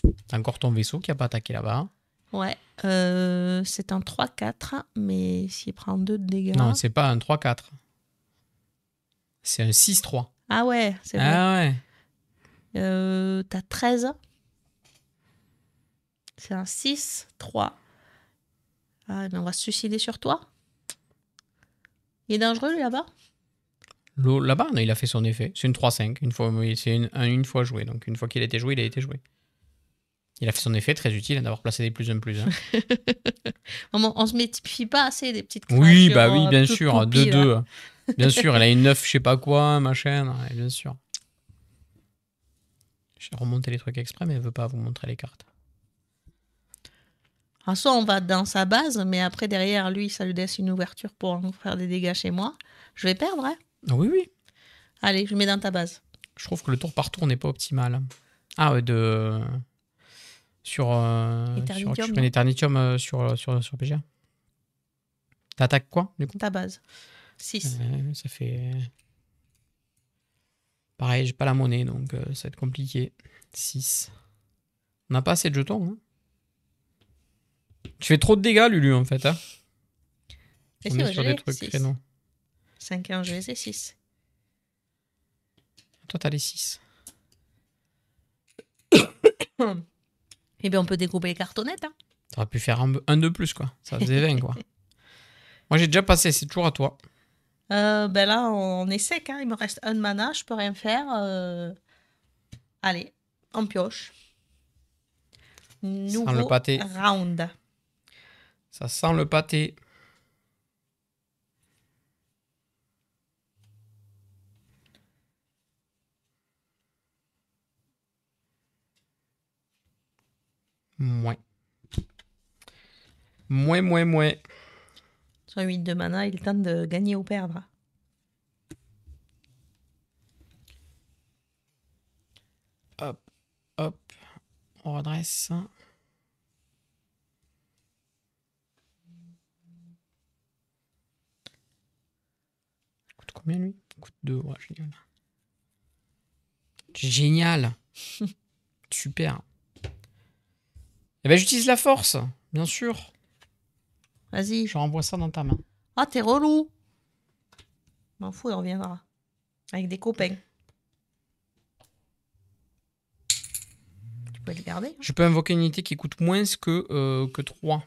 C'est encore ton vaisseau qui a pas attaqué là-bas.
Ouais. C'est un 3-4, mais s'il prend 2 de dégâts...
Non, c'est pas un 3-4. C'est un 6-3.
Ah ouais, c'est vrai.
Ah
ouais. T'as 13. C'est un 6-3. Ah, mais on va se suicider sur toi. Il est dangereux, lui, là-bas?
Là-bas, non, il a fait son effet. C'est une 3-5. C'est une fois joué. Donc, une fois qu'il a été joué, il a été joué. Il a fait son effet, très utile d'avoir placé des plus 1/+. Hein.
On se méfie pas assez des petites créatures.
Oui, bah oui, bien sûr. 2-2. Bien sûr, elle a une 9, je sais pas quoi, machin. Ouais, bien sûr. J'ai remonté les trucs exprès, mais elle veut pas vous montrer les cartes.
En soit on va dans sa base, mais après derrière lui, ça lui laisse une ouverture pour faire des dégâts chez moi. Je vais perdre, hein?
Oui, oui.
Allez, je mets dans ta base.
Je trouve que le tour par tour n'est pas optimal. Ah ouais, sur Eternitium sur PGA. T'attaques quoi, du coup?
Ta base. 6.
Ça fait... Pareil, j'ai pas la monnaie, donc ça va être compliqué. 6. On n'a pas assez de jetons. Hein. Tu fais trop de dégâts, Lulu, en fait. Hein. On est sur des trucs créneaux.
5-1, je les ai 6.
Toi, t'as les 6.
Eh bien, on peut découper les cartonnettes. Hein.
T'aurais pu faire un de plus, quoi. Ça faisait 20, quoi. Moi, j'ai déjà passé, c'est toujours à toi.
Ben là, on est sec. Hein. Il me reste 1 de mana, je peux rien faire. Allez, on pioche. Nouveau
le pâté.
Round.
Ça sent le pâté. Mouais. Mouais.
Sur 8 de mana, il tente de gagner ou perdre.
Hop. On redresse. Il coûte combien, lui? Il coûte 2. Ouais, génial. Génial. Super. Eh ben, j'utilise la force, bien sûr.
Vas-y.
Je renvoie ça dans ta main.
Ah, t'es relou. M'en fous, il reviendra. Avec des copains. Tu peux le garder. Hein.
Je peux invoquer une unité qui coûte moins que 3.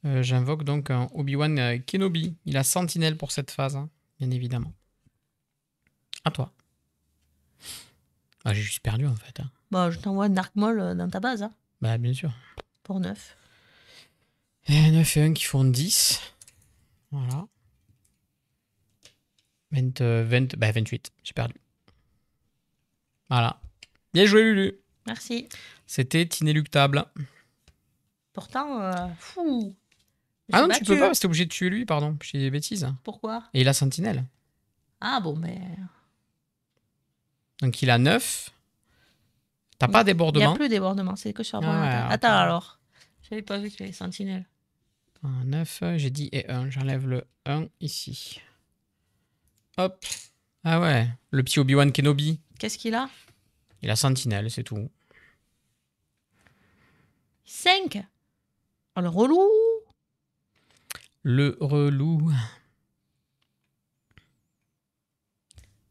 J'invoque donc un Obi-Wan Kenobi. Il a sentinelle pour cette phase, hein, bien évidemment. À toi. Ah, j'ai juste perdu en fait. Hein.
Bah, je t'envoie un Dark Maul dans ta base. Hein.
Bah, bien sûr.
Pour 9.
Et 9 et 1 qui font 10. Voilà. 28. J'ai perdu. Voilà. Bien joué, Lulu.
Merci.
C'était inéluctable.
Pourtant, fou.
Ah non, tu peux pas, parce que t'es obligé de tuer lui, pardon. Je dis des bêtises.
Pourquoi?
Et il a sentinelle.
Ah bon, mais...
Donc il a 9. T'as pas débordement.
Il n'y a plus débordement, c'est que sur Attends alors. J'avais pas vu que j'avais sentinelle.
9, j'ai dit et 1. J'enlève le 1 ici. Hop. Ah ouais, le petit Obi-Wan Kenobi.
Qu'est-ce qu'il a?
Il a sentinelle, c'est tout.
5. Oh, le relou.
Le relou.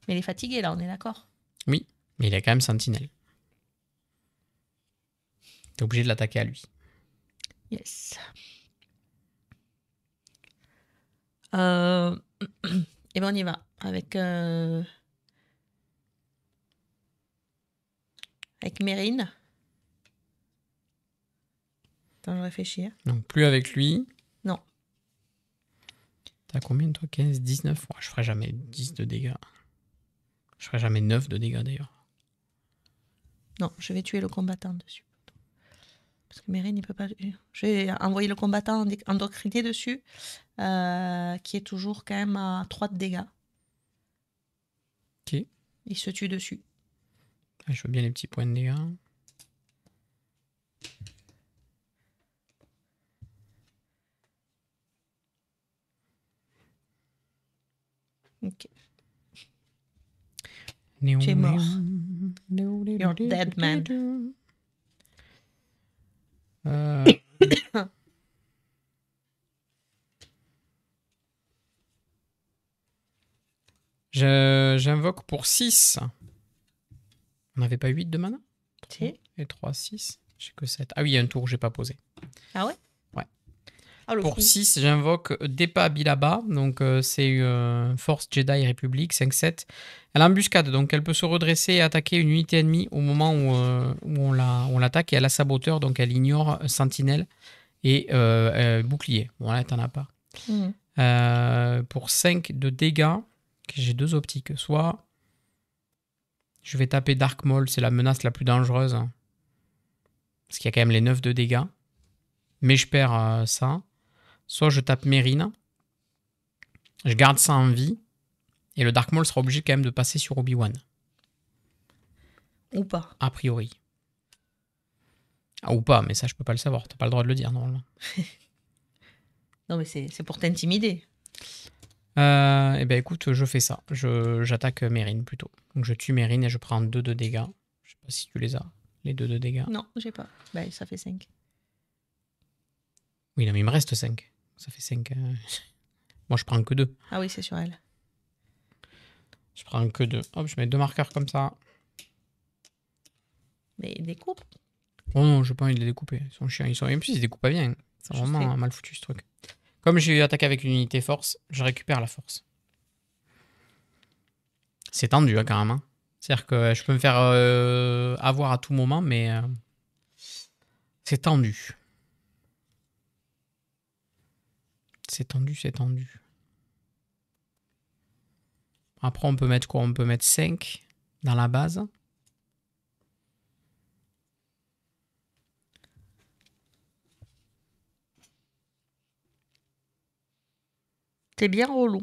Mais il est fatigué là, on est d'accord?
Oui, mais il a quand même sentinelle. T'es obligé de l'attaquer à lui.
Yes. Et ben on y va. Avec Mérine. Attends, je réfléchis.
Donc plus avec lui.
Non.
T'as combien toi? 15, 19? Ouais, je ferai jamais 10 de dégâts. Je ferai jamais 9 de dégâts d'ailleurs.
Non, je vais tuer le combattant dessus. Parce que Mérine, il peut pas... Je vais envoyer le combattant endocriné dessus, qui est toujours quand même à 3 de dégâts.
Ok.
Il se tue dessus.
Je veux bien les petits points de dégâts.
Ok. Tu es mort. You're dead, man.
J'invoque pour 6. On n'avait pas 8 de mana?
Si.
Et 3, 6. J'ai que 7. Ah oui, il y a un tour que j'ai pas posé.
Ah ouais?
Ouais. Pour 6, j'invoque Depa Bilaba. Donc, c'est une Force Jedi République 5-7. Elle a embuscade, donc elle peut se redresser et attaquer une unité ennemie au moment où on l'attaque. Et elle a saboteur, donc elle ignore sentinelle et bouclier. Bon, là, t'en as pas. Pour 5 de dégâts, j'ai 2 optiques. Soit je vais taper Dark Maul, c'est la menace la plus dangereuse. Parce qu'il y a quand même les 9 de dégâts. Mais je perds ça. Soit je tape Mérine. Je garde ça en vie. Et le Dark Maul sera obligé quand même de passer sur Obi-Wan.
Ou pas.
A priori. Ah, ou pas, mais ça je peux pas le savoir. T'as pas le droit de le dire normalement.
Non mais c'est pour t'intimider.
Eh ben écoute, je fais ça. J'attaque Mérine plutôt. Donc je tue Mérine et je prends 2 de dégâts. Je sais pas si tu les as. Les 2 de dégâts.
Non, j'ai pas. Bah, ça fait 5.
Oui, non mais il me reste 5. Ça fait 5. Moi je prends que 2.
Ah oui, c'est sur elle.
Je prends que 2. Hop, je mets 2 marqueurs comme ça.
Mais découpe.
Oh non, je pas envie de les découper. Ils sont chiants. En plus, ils se découpent pas bien. C'est vraiment mal foutu ce truc. Comme j'ai attaqué avec une unité force, je récupère la force. C'est tendu, hein, quand même. Hein. C'est-à-dire que je peux me faire avoir à tout moment, mais c'est tendu. C'est tendu, c'est tendu. Après, on peut mettre quoi? On peut mettre 5 dans la base.
T'es bien relou.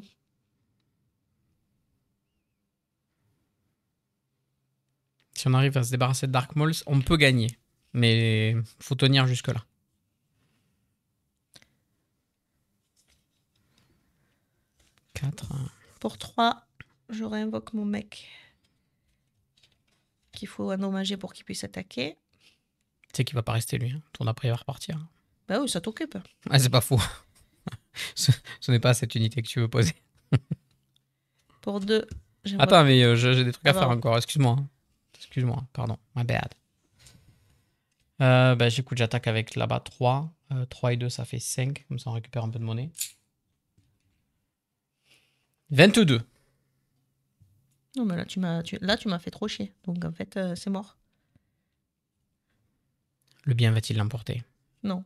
Si on arrive à se débarrasser de Dark Maul, on peut gagner. Mais faut tenir jusque-là.
Pour 3, je réinvoque mon mec. Qu'il faut endommager pour qu'il puisse attaquer.
Tu sais qu'il va pas rester lui. Hein. Tourne après, il va repartir.
Bah oui, ça t'occupe.
Ah, c'est pas faux. Ce n'est pas cette unité que tu veux poser.
Pour 2,
attends, mais j'ai des trucs à faire encore. Excuse-moi. Excuse-moi, pardon. My bad. Bah, j'écoute, j'attaque avec là-bas 3. 3 et 2, ça fait 5. Comme ça, on récupère un peu de monnaie. 22.
Non, mais là, tu m'as fait trop chier. Donc, en fait, c'est mort.
Le bien va-t-il l'emporter?
Non.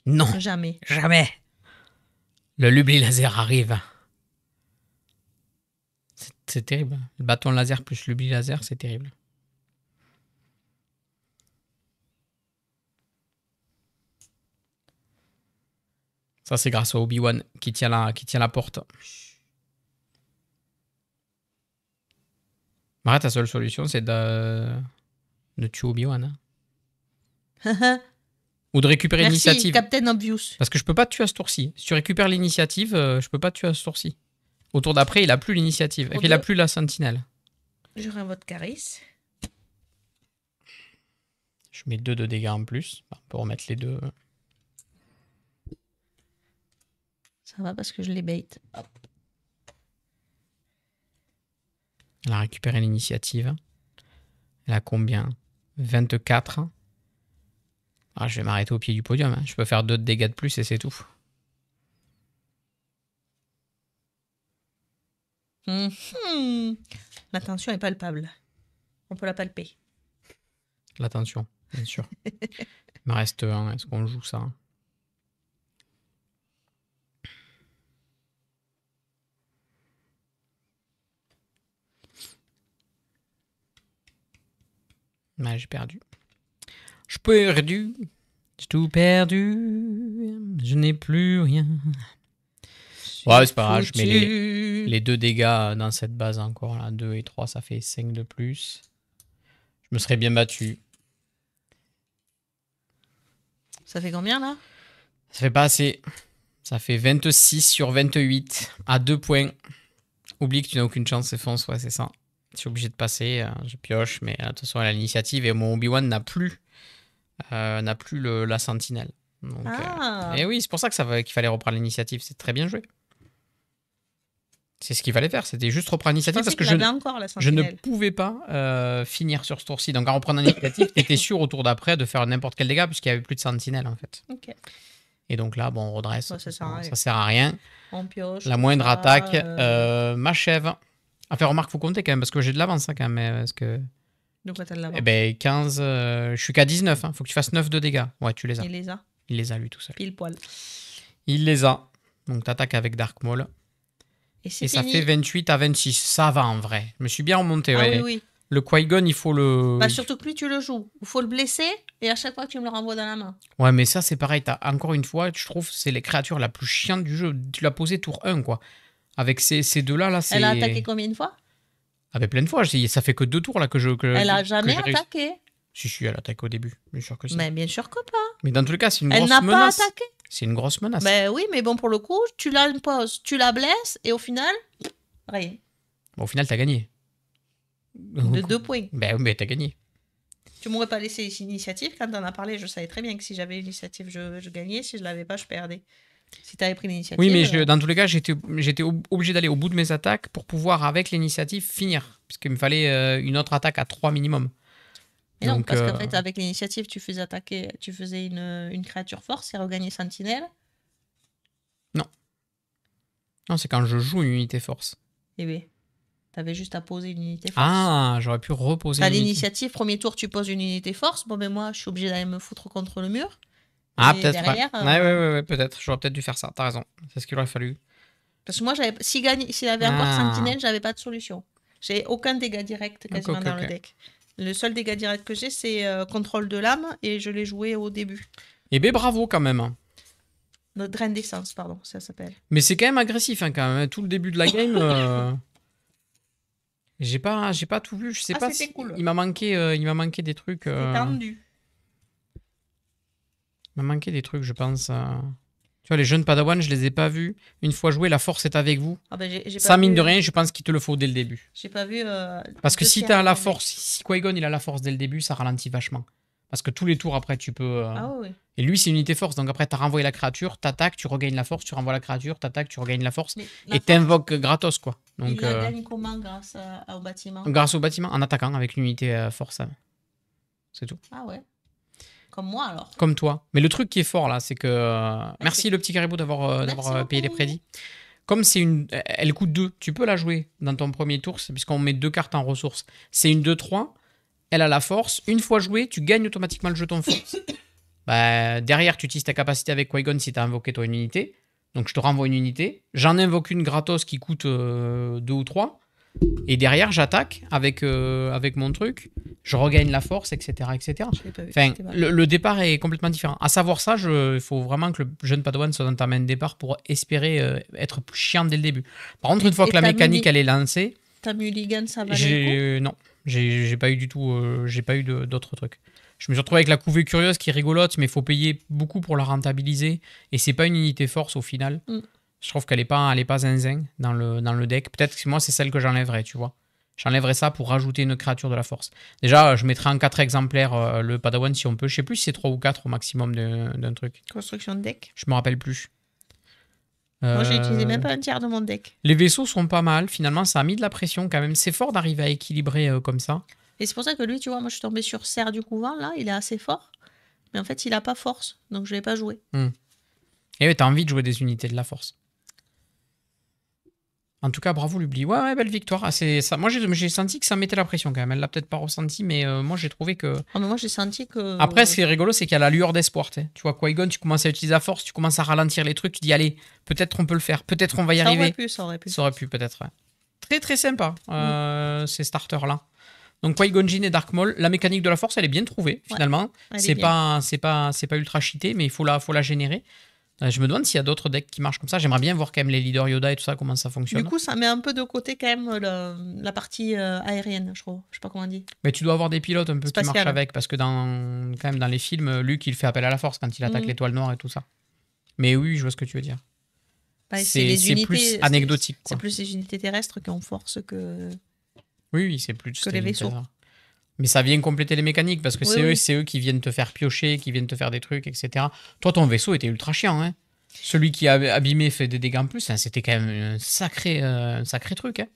Non.
Jamais.
Jamais. Le Lubli laser arrive. C'est terrible. Le bâton laser plus Lubli laser, c'est terrible. Ça, c'est grâce à Obi-Wan qui tient la porte. Arrête, ta seule solution, c'est de tuer Obi-Wan. Hein. Ou de récupérer l'initiative.
Captain Obvious.
Parce que je peux pas te tuer à ce tour-ci. Si tu récupères l'initiative, je peux pas te tuer à ce tour-ci. Au tour d'après, il a plus l'initiative. Et puis il a plus la sentinelle.
Je réinvoque Caris.
Je mets 2 de dégâts en plus. On peut remettre les 2.
Ça va parce que je les bait. Hop.
Elle a récupéré l'initiative. Elle a combien? 24. Ah, je vais m'arrêter au pied du podium. Hein. Je peux faire 2 de dégâts de plus et c'est tout.
La tension est palpable. On peut la palper.
La tension, bien sûr. Il me reste 1. Est-ce qu'on joue ça? Ouais, j'ai perdu. J'ai perdu. J'ai tout perdu. Je n'ai plus rien. Ouais, c'est pas grave. Je mets les 2 dégâts dans cette base encore. Là. 2 et 3, ça fait 5 de plus. Je me serais bien battu.
Ça fait combien là?
Ça fait pas assez. Ça fait 26 sur 28 à 2 points. Oublie que tu n'as aucune chance, c'est fonce. Ouais, c'est ça. Je suis obligé de passer. Je pioche, mais attention à l'initiative. Et mon Obi-Wan n'a plus la sentinelle. Donc, et oui, c'est pour ça qu'il fallait reprendre l'initiative. C'est très bien joué. C'est ce qu'il fallait faire. C'était juste reprendre l'initiative parce que je ne pouvais pas finir sur ce tour-ci. Donc en reprenant l'initiative, tu étais sûr au tour d'après de faire n'importe quel dégât puisqu'il n'y avait plus de sentinelle en fait.
Ok.
Et donc là, bon, on redresse.
Ouais, ça
ça sert à rien.
On pioche.
La moindre attaque m'achève. Enfin, remarque, faut compter quand même, parce que j'ai de l'avance, hein, quand même. Parce que...
De quoi t'as de l'avance?
Eh ben, 15... je suis qu'à 19. Hein. Faut que tu fasses 9 de dégâts. Ouais, tu les as.
Il les a.
Il les a, lui, tout seul.
Pile poil.
Il les a. Donc, t'attaques avec Dark Maul.
Et
ça fait 28 à 26. Ça va, en vrai. Je me suis bien remonté,
ah,
ouais.
Oui, oui.
Le Qui-Gon, il faut le...
Bah, surtout que plus tu le joues. Il faut le blesser, et à chaque fois, tu me le renvoies dans la main.
Ouais, mais ça, c'est pareil. Encore une fois, je trouve c'est les créatures la plus chiante du jeu. Tu l'as posé tour 1, quoi. Avec ces deux-là, là, c'est...
Elle a attaqué combien de fois?
Ah, ben, plein de fois. Ça fait que 2 tours, là, que je...
Elle a jamais attaqué.
Si, elle attaque au début. Bien sûr que si.
Mais bien sûr que pas.
Mais dans tous les cas, c'est une grosse menace.
Elle n'a pas attaqué.
C'est une grosse menace.
Ben oui, mais bon, pour le coup, tu la poses, tu la blesses, et au final, rien.
Bon, au final, t'as gagné.
De 2 points.
Ben, mais t'as gagné.
Tu m'aurais pas laissé l'initiative. Quand t'en as parlé, je savais très bien que si j'avais l'initiative, je gagnais. Si je l'avais pas, je perdais. Si t'avais pris l'initiative...
Oui, mais dans tous les cas, j'étais obligé d'aller au bout de mes attaques pour pouvoir, avec l'initiative, finir. Parce qu'il me fallait une autre attaque à 3 minimum.
Mais non, parce qu'en fait, avec l'initiative, tu faisais attaquer, tu faisais une créature force et regagner sentinelle.
Non. Non, c'est quand je joue une unité force.
Eh bien, t'avais juste à poser une unité force.
Ah, j'aurais pu reposer
une unité. T'as l'initiative, premier tour, tu poses une unité force. Bon, ben moi, je suis obligé d'aller me foutre contre le mur.
Ah, peut-être. Ouais, peut-être. J'aurais peut-être dû faire ça. T'as raison. C'est ce qu'il aurait fallu.
Parce que moi, s'il avait encore sentinelle, j'avais pas de solution. J'ai aucun dégât direct quasiment dans le deck. Le seul dégât direct que j'ai, c'est contrôle de l'âme, et je l'ai joué au début.
Eh bien, bravo quand même.
Notre drain d'essence, pardon, ça s'appelle.
Mais c'est quand même agressif, hein, quand même. Tout le début de la game, j'ai pas tout vu. Je sais pas si cool. Il m'a manqué des trucs.
C'est tendu.
Il m'a manqué des trucs, je pense. Tu vois, les jeunes Padawan, je les ai pas vus. Une fois joué, la force est avec vous.
Ah ben,
ça, mine de rien, je pense qu'il te le faut dès le début.
J'ai pas vu.
Parce que si t'as la force, si Qui-Gon il a la force dès le début, ça ralentit vachement. Parce que tous les tours après, tu peux.
Ah oui.
Et lui, c'est une unité force. Donc après, t'as renvoyé la créature, t'attaques, tu regagnes la force, tu renvoies la créature, t'attaques, tu regagnes la force. Et t'invoques gratos, quoi. Donc,
il la gagne comment grâce au bâtiment?
Grâce au bâtiment, en attaquant avec l'unité force. C'est tout.
Ah ouais. Comme moi alors.
Comme toi. Mais le truc qui est fort là, c'est que. Merci le petit caribou d'avoir payé les prédits. Comme c'est elle coûte 2, tu peux la jouer dans ton premier tour, puisqu'on met 2 cartes en ressources. C'est une 2-3, elle a la force. Une fois jouée, tu gagnes automatiquement le jeton force. Bah, derrière, tu utilises ta capacité avec Qui-Gon si tu as invoqué toi une unité. Donc je te renvoie une unité. J'en invoque une gratos qui coûte 2 ou 3. Et derrière, j'attaque avec mon truc. Je regagne la force, etc. etc. Enfin, le départ est complètement différent. À savoir ça, il faut vraiment que le jeune Padawan soit dans ta main de départ pour espérer être plus chiant dès le début. Par contre, une fois que la mécanique elle est lancée...
Ta mulligan, ça va le coup ?
Non, j'ai pas eu du tout... j'ai pas eu d'autres trucs. Je me suis retrouvé avec la couvée curieuse qui est rigolote, mais il faut payer beaucoup pour la rentabiliser. Et c'est pas une unité force au final. Je trouve qu'elle est pas zinzin dans le deck. Peut-être que moi, c'est celle que j'enlèverais, tu vois. J'enlèverais ça pour rajouter une créature de la force. Déjà, je mettrais en 4 exemplaires le Padawan si on peut. Je sais plus si c'est 3 ou 4 au maximum d'un truc.
Construction de deck.
Je me rappelle plus.
Moi, j'ai utilisé même pas un tiers de mon deck.
Les vaisseaux sont pas mal. Finalement, ça a mis de la pression quand même. C'est fort d'arriver à équilibrer comme ça.
Et c'est pour ça que lui, tu vois, moi, je suis tombée sur Serre du Couvent, là. Il est assez fort. Mais en fait, il a pas force. Donc, je l'ai pas joué.
Et ouais, t'as envie de jouer des unités de la force. En tout cas, bravo Lubli. Ouais, belle victoire. Ah, ça. Moi, j'ai senti que ça mettait la pression quand même. Elle l'a peut-être pas ressenti, mais moi, j'ai trouvé que...
Ah, mais moi, j'ai senti que...
Après, ce qui est rigolo, c'est qu'il y a la lueur d'espoir. Tu vois, Qui-Gon, tu commences à utiliser la force, tu commences à ralentir les trucs, tu dis, allez, peut-être on peut le faire, peut-être on va y arriver.
Ça aurait pu.
Ça aurait pu, peut-être, ouais. Très, très sympa, ces starters-là. Donc, Qui-Gon Jinn et Dark Maul, la mécanique de la force, elle est bien trouvée, finalement. C'est pas ultra cheaté, mais il faut la générer. Je me demande s'il y a d'autres decks qui marchent comme ça. J'aimerais bien voir quand même les leaders Yoda et tout ça, comment ça fonctionne.
Du coup, ça met un peu de côté quand même la partie aérienne, je trouve. Je sais pas comment on dit.
Mais tu dois avoir des pilotes un peu qui marchent avec, parce que quand même dans les films, Luke, il fait appel à la force quand il attaque l'étoile noire et tout ça. Mais oui, je vois ce que tu veux dire.
Bah,
c'est plus anecdotique.
C'est plus les unités terrestres qui ont force que...
Oui, c'est plus
que les vaisseaux.
Mais ça vient compléter les mécaniques, parce que c'est eux qui viennent te faire piocher, qui viennent te faire des trucs, etc. Toi, ton vaisseau était ultra chiant. Hein. Celui qui a abîmé fait des dégâts en plus, hein, c'était quand même un sacré truc. Hein.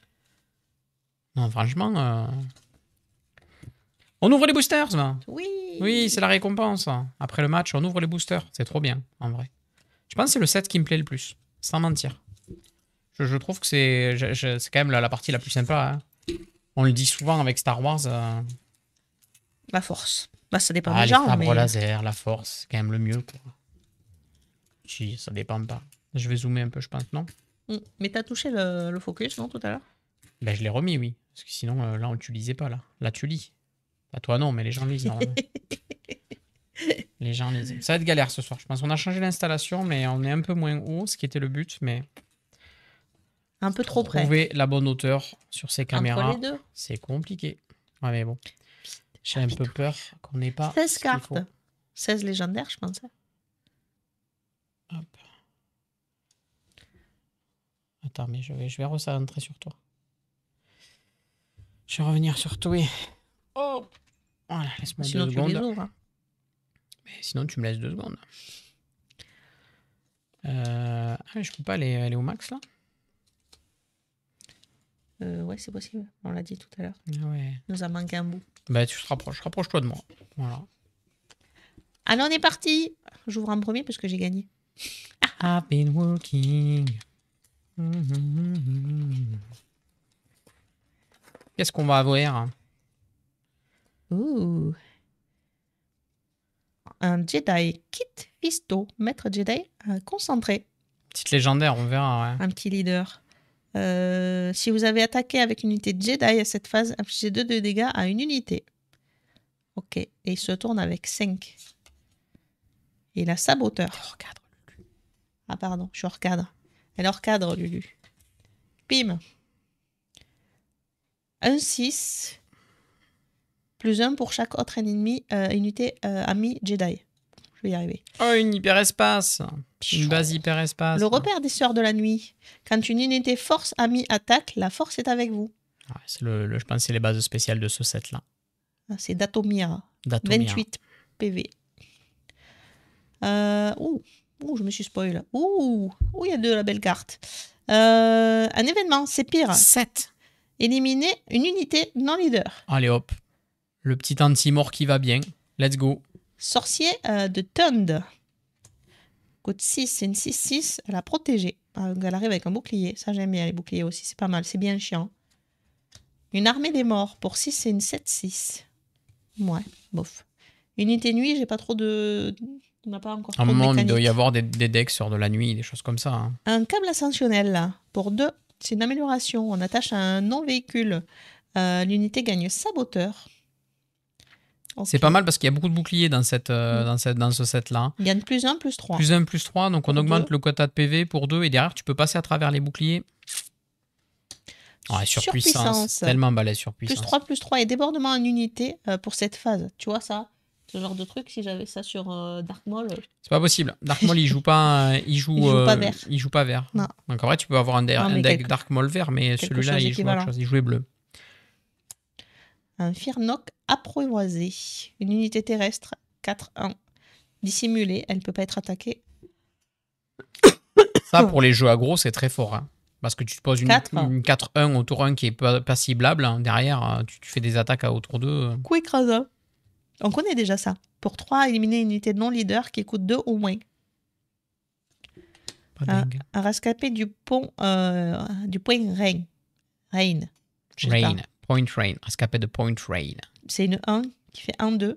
Non, franchement... On ouvre les boosters, là.
Oui.
Oui, c'est la récompense. Après le match, on ouvre les boosters. C'est trop bien, en vrai. Je pense que c'est le set qui me plaît le plus, sans mentir. Je trouve que c'est quand même la partie la plus sympa. Hein. On le dit souvent avec Star Wars.
La force. Bah, ça dépend des gens.
Les sabres laser, la force, c'est quand même le mieux. Quoi. Si, ça dépend pas. Je vais zoomer un peu, je pense, non?
Mais t'as touché le focus, non, tout à l'heure?
Ben, je l'ai remis, oui. Parce que sinon, là, tu lisais pas, là. Là, tu lis. Pas toi, non, mais les gens lisent, normalement. Les gens lisent. Ça va être galère ce soir, je pense. On a changé l'installation, mais on est un peu moins haut, ce qui était le but, mais...
Un peu trop près.
Trouver la bonne hauteur sur ces caméras,
entre les deux,
c'est compliqué. Ouais, mais bon. J'ai un peu peur qu'on n'ait pas
16 cartes. 16 légendaires, je pensais.
Hop. Attends, mais je vais recentrer sur toi. Je vais revenir sur toi. Oh, voilà, laisse-moi 2 secondes.
Ouvres, hein.
Mais sinon, tu me laisses 2 secondes. Ah, mais je peux pas aller au max, là?
Ouais, c'est possible. On l'a dit tout à l'heure.
Ouais.
Il nous a manqué un bout.
Bah, tu te rapproches. Rapproche-toi de moi. Voilà.
Allez, on est parti. J'ouvre en premier parce que j'ai gagné.
I've been working. Qu'est-ce qu'on va avoir?
Ouh. Un Jedi Kit Fisto, maître Jedi concentré.
Petite légendaire, on verra. Ouais.
Un petit leader. Si vous avez attaqué avec une unité Jedi à cette phase, infligez 2 de dégâts à une unité. Ok. Et il se tourne avec 5. Et la saboteur.
Hors cadre, Lulu.
Ah pardon, je suis hors cadre. Elle est hors cadre, Lulu. Bim. Un 6. Plus 1 pour chaque autre ennemi, unité ami Jedi. Je vais y arriver.
Oh, une hyperespace. Une base hyperespace.
Le repère des Sœurs de la Nuit. Quand une unité force amie attaque, la force est avec vous.
Ouais, c'est je pense que c'est les bases spéciales de ce set-là.
C'est Datomir.
Datomir.
28 PV. Je me suis spoil. Il y a 2 la belle carte. Un événement, c'est pire.
7.
Éliminer une unité non leader.
Allez hop. Le petit anti-mort qui va bien. Let's go.
Sorcier de Tund. Coûte 6, c'est une 6-6. Elle a protégé. Elle arrive avec un bouclier. Ça, j'aime bien les boucliers aussi. C'est pas mal. C'est bien chiant. Une armée des morts. Pour 6, c'est une 7-6. Ouais, bof. Unité nuit, j'ai pas trop de... On n'a pas encore trop de mécanique.
Il doit y avoir des decks sur de la nuit, des choses comme ça. Hein.
Un câble ascensionnel, là. Pour 2, c'est une amélioration. On attache un non-véhicule. L'unité gagne saboteur. Okay.
C'est pas mal parce qu'il y a beaucoup de boucliers dans, dans ce set-là.
Il gagne plus 1, plus 3.
Plus 1, plus 3, donc on augmente le quota de PV pour 2 et derrière tu peux passer à travers les boucliers. Ouais, surpuissance. Tellement balèze surpuissance.
Plus 3 et débordement en unité pour cette phase. Tu vois ça? Ce genre de truc, si j'avais ça sur Dark Maul.
C'est pas possible. Dark Maul, il joue pas
pas vert.
Il joue pas vert.
Non.
Donc en vrai, tu peux avoir un deck Dark Maul vert, mais celui-là, il joue autre chose. Il jouait bleu. Un
Firnock apprivoisé. Une unité terrestre, 4-1. Dissimulée, elle ne peut pas être attaquée.
Ça, pour les jeux aggro, c'est très fort. Hein. Parce que tu te poses une 4-1 au tour 1 qui est pas ciblable. Hein. Derrière, tu fais des attaques à autour 2.
Coup écrasant. On connaît déjà ça. Pour 3, éliminer une unité non leader qui coûte 2 ou moins. Un rescapé du point Rain.
Point Rain. Rescapé de Point Rain.
C'est une 1 qui fait 1-2.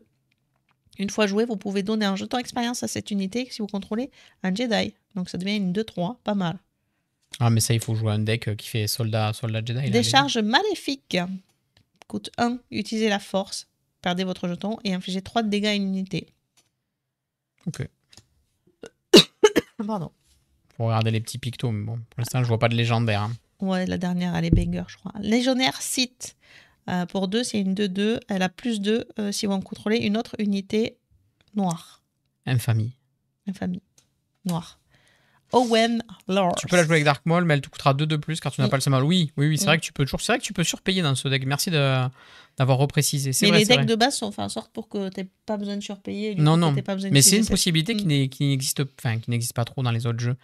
Une fois joué, vous pouvez donner un jeton expérience à cette unité si vous contrôlez un Jedi. Donc ça devient une 2-3. Pas mal.
Ah, mais ça, il faut jouer un deck qui fait soldat Jedi.
Décharge maléfique. Coûte 1. Utilisez la force. Perdez votre jeton et infligez 3 de dégâts à une unité.
Ok.
Pardon.
Faut regarder les petits pictos, mais bon, pour l'instant, je vois pas de légendaire. Hein.
Ouais, la dernière, elle est banger, je crois. Légionnaire Sith. Pour 2, c'est une 2-2. Elle a plus 2 si vous en contrôlez une autre unité noire.
Infamie.
Noire. Owen Lars.
Tu peux la jouer avec Dark Maul, mais elle te coûtera 2 de plus car tu n'as pas le symbole. Oui, c'est vrai que tu peux toujours. C'est vrai que tu peux surpayer dans ce deck. Merci d'avoir reprécisé.
Mais les decks de base sont faits en sorte pour que tu n'aies pas besoin de surpayer.
Non. Mais c'est une possibilité qui n'existe pas trop dans les autres jeux,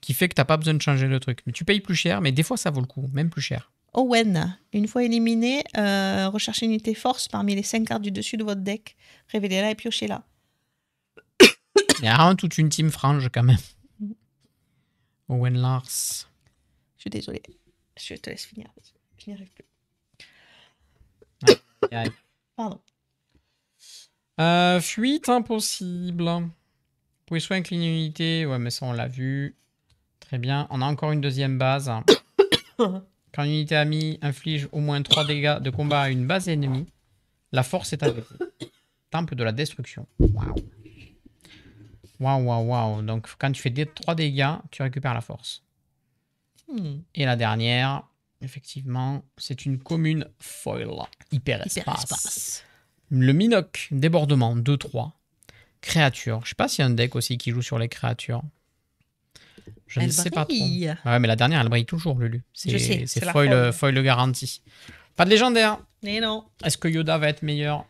qui fait que tu n'as pas besoin de changer le truc. Mais tu payes plus cher, mais des fois ça vaut le coup, même plus cher.
Owen. Une fois éliminé, recherchez une unité force parmi les 5 cartes du dessus de votre deck. Révélez-la et piochez-la.
Il y a toute une team frange quand même. Owen Lars.
Je suis désolée. Je te laisse finir. Je n'y arrive plus. Pardon.
Fuite impossible. Vous pouvez soit incliner une unité. Ouais, mais ça, on l'a vu. Très bien. On a encore une deuxième base. Quand une unité amie inflige au moins 3 dégâts de combat à une base ennemie, la force est avec vous. Temple de la destruction. Waouh. Waouh. Donc, quand tu fais 3 dégâts, tu récupères la force. Et la dernière, effectivement, c'est une commune foil. Hyperespace. Le Minoc, débordement, 2-3. Créature. Je sais pas s'il y a un deck aussi qui joue sur les créatures. Je ne sais pas trop. Ouais, mais la dernière, elle brille toujours, Lulu. C'est foil garantie. Pas de légendaire.
Mais non.
Est-ce que Yoda va être meilleur?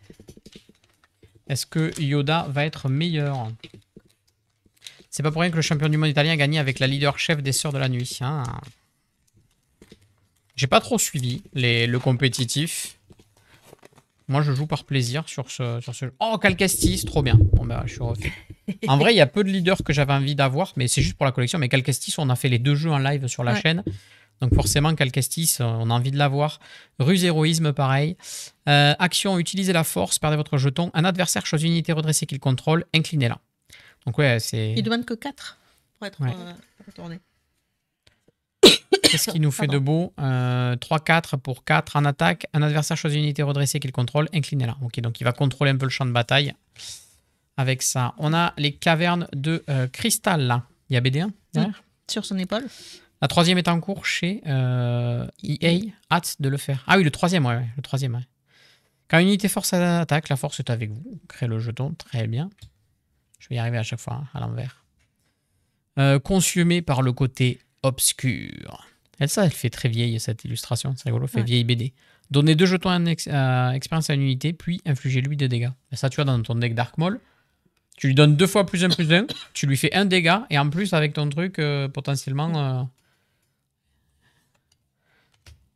C'est pas pour rien que le champion du monde italien a gagné avec la leader-chef des Sœurs de la Nuit. Hein. J'ai pas trop suivi le compétitif. Moi, je joue par plaisir sur ce jeu. Oh, Calcastis, trop bien. Bon, bah, je suis refait. En vrai, il y a peu de leaders que j'avais envie d'avoir, mais c'est juste pour la collection. Mais Calcastis, on a fait les 2 jeux en live sur la chaîne. Donc forcément, Calcastis, on a envie de l'avoir. Ruse héroïsme, pareil. Action, utilisez la force, perdez votre jeton. Un adversaire choisit une unité redressée qu'il contrôle, inclinez-la. Donc ouais, c'est...
Il demande que 4 pour être retourné.
Qu'est-ce qui nous fait de beau? 3-4 pour 4 en attaque. Un adversaire choisit une unité redressée qu'il contrôle, inclinez-la. Ok, donc il va contrôler un peu le champ de bataille. Avec ça, on a les cavernes de cristal, là. Il y a BD1 derrière.
Sur son épaule.
La 3e est en cours chez EA. Hâte de le faire. Ah oui, le 3e, ouais. Le 3e, ouais. Quand une unité force attaque, la force est avec vous. Créez le jeton, très bien. Je vais y arriver à chaque fois, hein, à l'envers. Consumé par le côté obscur. Elle fait très vieille, cette illustration. C'est rigolo, fait vieille BD. Donnez 2 jetons à expérience à une unité, puis infligez-lui 2 dégâts. Et ça, tu vois, dans ton deck Dark Maul, tu lui donnes 2 fois +1/+1, tu lui fais 1 dégât, et en plus, avec ton truc, potentiellement...